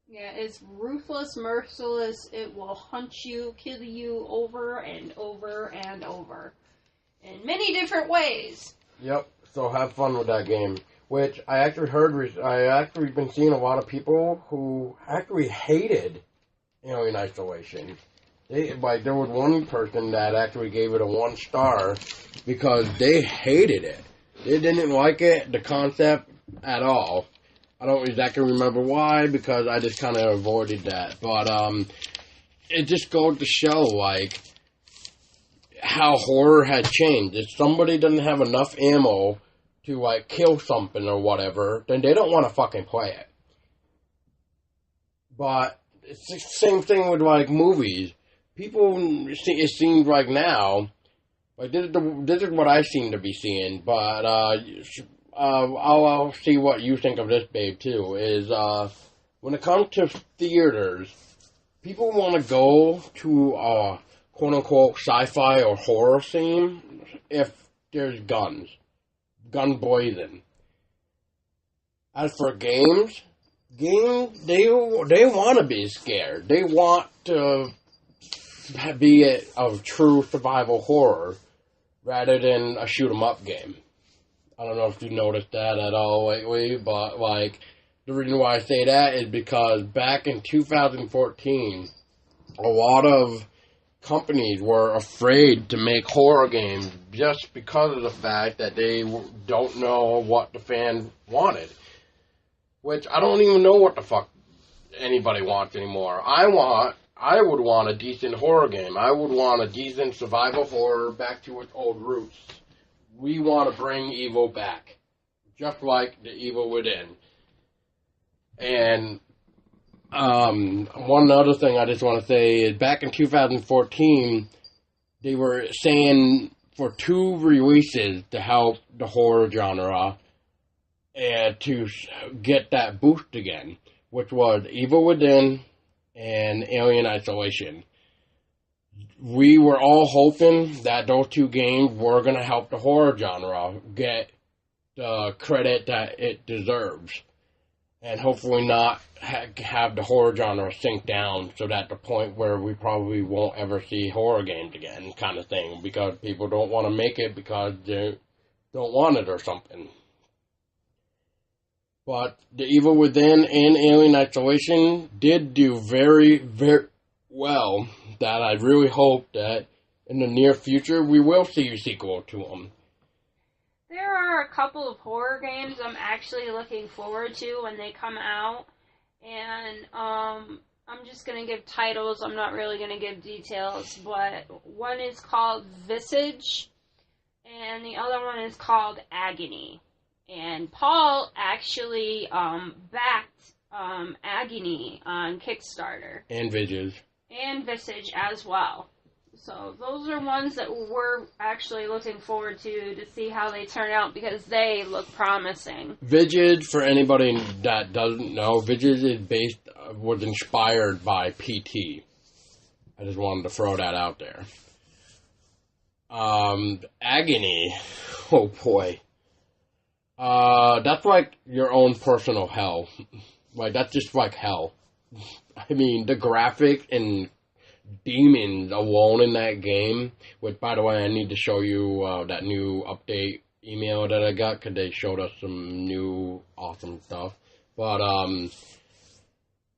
Yeah, it's ruthless, merciless. It will hunt you, kill you over and over and over in many different ways. Yep. So have fun with that game. Which I actually heard, I actually been seeing a lot of people who actually hated Alien Isolation. There was one person that actually gave it a 1 star because they hated it. They didn't like it, the concept, at all. I don't exactly remember why, because I just kind of avoided that. But it just goes to show, like, how horror had changed. If somebody doesn't have enough ammo to, like, kill something or whatever, then they don't want to fucking play it. But it's the same thing with, like, movies. People, it seems like now, like, this is what I seem to be seeing, but I'll see what you think of this, babe, too, is when it comes to theaters, people want to go to a quote-unquote sci-fi or horror scene if there's guns. Gun blazing. As for games, they want to be scared. They want to be a true survival horror rather than a shoot 'em up game. I don't know if you noticed that at all lately, but like the reason why I say that is because back in 2014, a lot of companies were afraid to make horror games just because of the fact that they don't know what the fans wanted. Which I don't even know what the fuck anybody wants anymore. I would want a decent horror game. I would want a decent survival horror back to its old roots. We want to bring evil back. Just like the Evil Within. And one other thing I just want to say is back in 2014, they were saying for 2 releases to help the horror genre and to get that boost again, which was Evil Within and Alien Isolation. We were all hoping that those 2 games were going to help the horror genre get the credit that it deserves. And hopefully not have the horror genre sink down so that the point where we probably won't ever see horror games again, kind of thing, because people don't want to make it because they don't want it or something. But the Evil Within and Alien Isolation did do very, very well, that I really hope that in the near future we will see a sequel to them. There are a couple of horror games I'm actually looking forward to when they come out, and I'm just going to give titles, I'm not really going to give details, but one is called Visage, and the other one is called Agony. And Paul actually backed Agony on Kickstarter. And Visage. And Visage as well. So those are ones that we're actually looking forward to see how they turn out because they look promising. Visage, for anybody that doesn't know, Visage was inspired by PT. I just wanted to throw that out there. Agony, oh boy. That's like your own personal hell. Like, that's just like hell. I mean, the graphic and demons alone in that game, which, by the way, I need to show you that new update email that I got, because they showed us some new awesome stuff. But,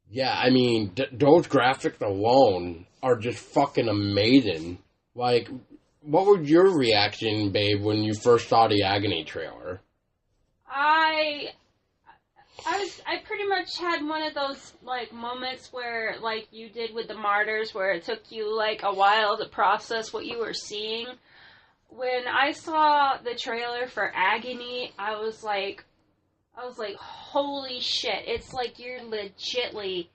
yeah, I mean, those graphics alone are just fucking amazing. Like, what was your reaction, babe, when you first saw the Agony trailer? I pretty much had one of those, like, moments where, like, you did with the Martyrs, where it took you, like, a while to process what you were seeing. When I saw the trailer for Agony, I was like, holy shit, it's like you're legitly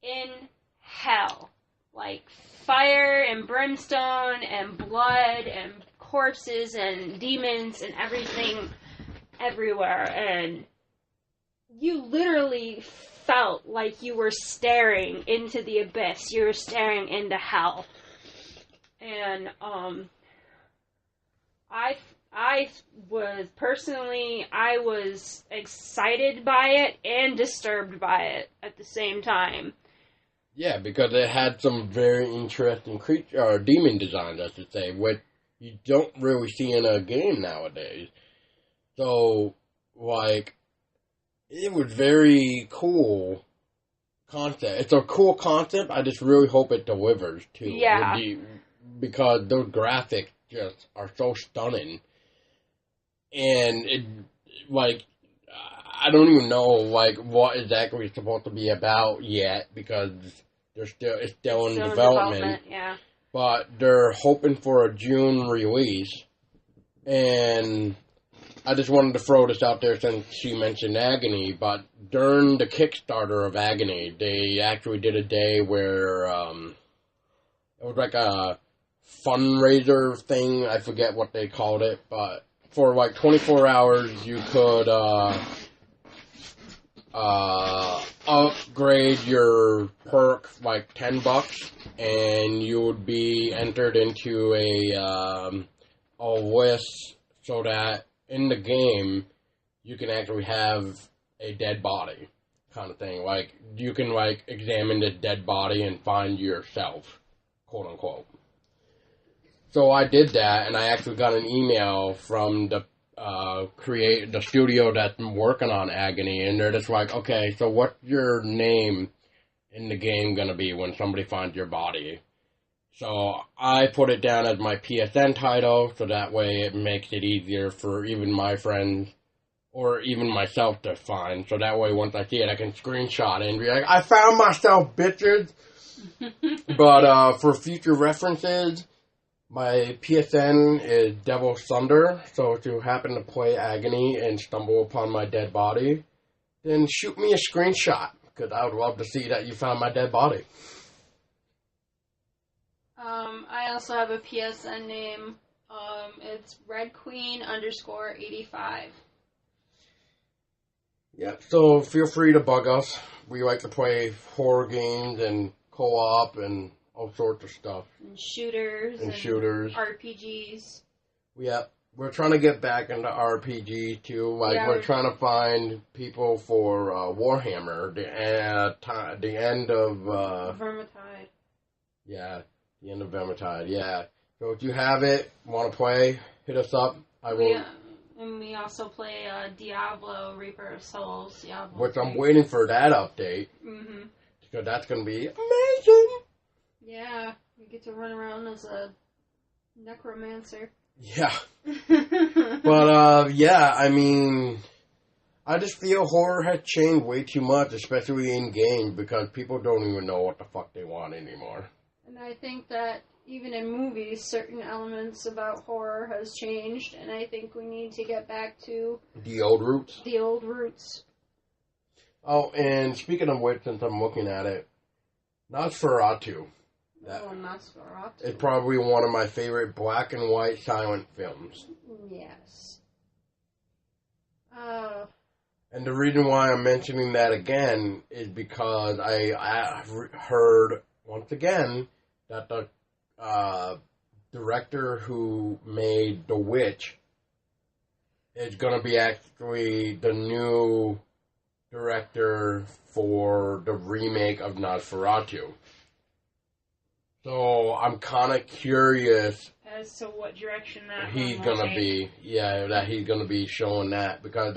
in hell. Like, fire and brimstone and blood and corpses and demons and everything everywhere, and you literally felt like you were staring into the abyss. You were staring into hell. And, I was excited by it and disturbed by it at the same time. Yeah, because it had some very interesting demon designs, I should say, which you don't really see in a game nowadays. So, like, it was very cool concept. It's a cool concept. I just really hope it delivers, too. Yeah. Because those graphics just are so stunning. And it, like, I don't even know, like, what exactly it's supposed to be about yet, because it's still in development. Yeah. But they're hoping for a June release. And I just wanted to throw this out there since she mentioned Agony, but during the Kickstarter of Agony, they actually did a day where it was like a fundraiser thing. I forget what they called it, but for like 24 hours, you could upgrade your perk like $10, and you would be entered into a list so that in the game, you can actually have a dead body, kind of thing. Like, you can, like, examine the dead body and find yourself, quote unquote. So I did that, and I actually got an email from the studio that's working on Agony, and they're just like, okay, so what's your name in the game gonna be when somebody finds your body? So I put it down as my PSN title, so that way it makes it easier for even my friends or even myself to find. So that way once I see it, I can screenshot it and be like, I found myself, bitches! But for future references, my PSN is DevilsThunder, so if you happen to play Agony and stumble upon my dead body, then shoot me a screenshot, because I would love to see that you found my dead body. I also have a PSN name. It's RedQueen_85. Yeah, so feel free to bug us. We like to play horror games and co-op and all sorts of stuff. And shooters. And RPGs. Yeah, we're trying to get back into RPG too. We're trying to find people for Warhammer. The end of Vermintide. Yeah, the end of Vermintide. Yeah. So if you have it, want to play, hit us up. I will. And we also play Diablo, Reaper of Souls. Diablo which 3. I'm waiting for that update. Mm-hmm. Because that's going to be amazing. Yeah, we get to run around as a necromancer. Yeah. But, I mean, I just feel horror has changed way too much, especially in games, because people don't even know what the fuck they want anymore. And I think that even in movies, certain elements about horror has changed, and I think we need to get back to the old roots. The old roots. Oh, and speaking of which, since I'm looking at it, Nosferatu. Nosferatu. It's probably one of my favorite black and white silent films. Yes. And the reason why I'm mentioning that again is because I've heard, once again, that the director who made The Witch is going to be actually the new director for the remake of Nosferatu. So I'm kind of curious as to what direction that he's going to be. Yeah, that he's going to be showing that, because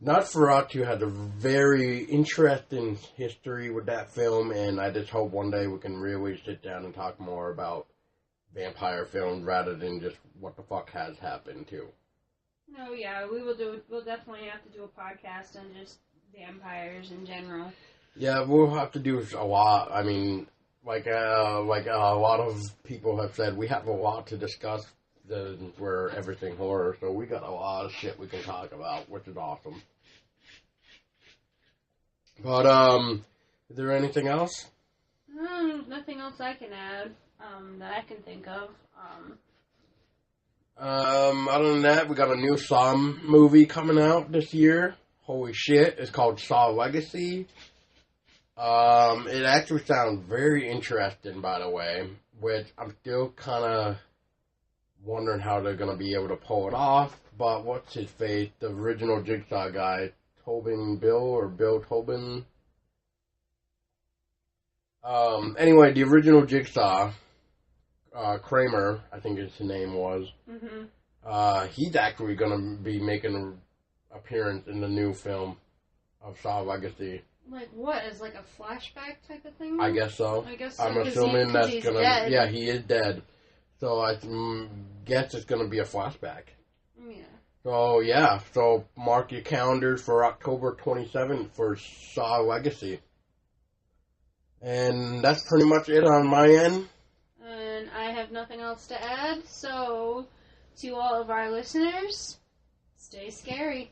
Nosferatu has a very interesting history with that film, and I just hope one day we can really sit down and talk more about vampire films rather than just what the fuck has happened too. No, yeah, we'll definitely have to do a podcast on just vampires in general. Yeah, we'll have to do a lot. I mean, like a lot of people have said, we have a lot to discuss. We're everything horror, so we got a lot of shit we can talk about, which is awesome. But, is there anything else? Nothing else I can add, that I can think of. Other than that, we got a new Saw movie coming out this year. Holy shit, it's called Saw Legacy. It actually sounds very interesting, by the way, which I'm still kind of wondering how they're going to be able to pull it off. But what's his face? The original Jigsaw guy, Bill Tobin. Anyway, the original Jigsaw, Kramer, I think his name was. Mm-hmm. He's actually going to be making an appearance in the new film of Saw Legacy. Like what? As like a flashback type of thing? I guess so. I'm assuming that's going to... Yeah, he is dead. So I guess it's going to be a flashback. Yeah. So, yeah. So, mark your calendars for October 27th for Saw Legacy. And that's pretty much it on my end. And I have nothing else to add. So, to all of our listeners, stay scary.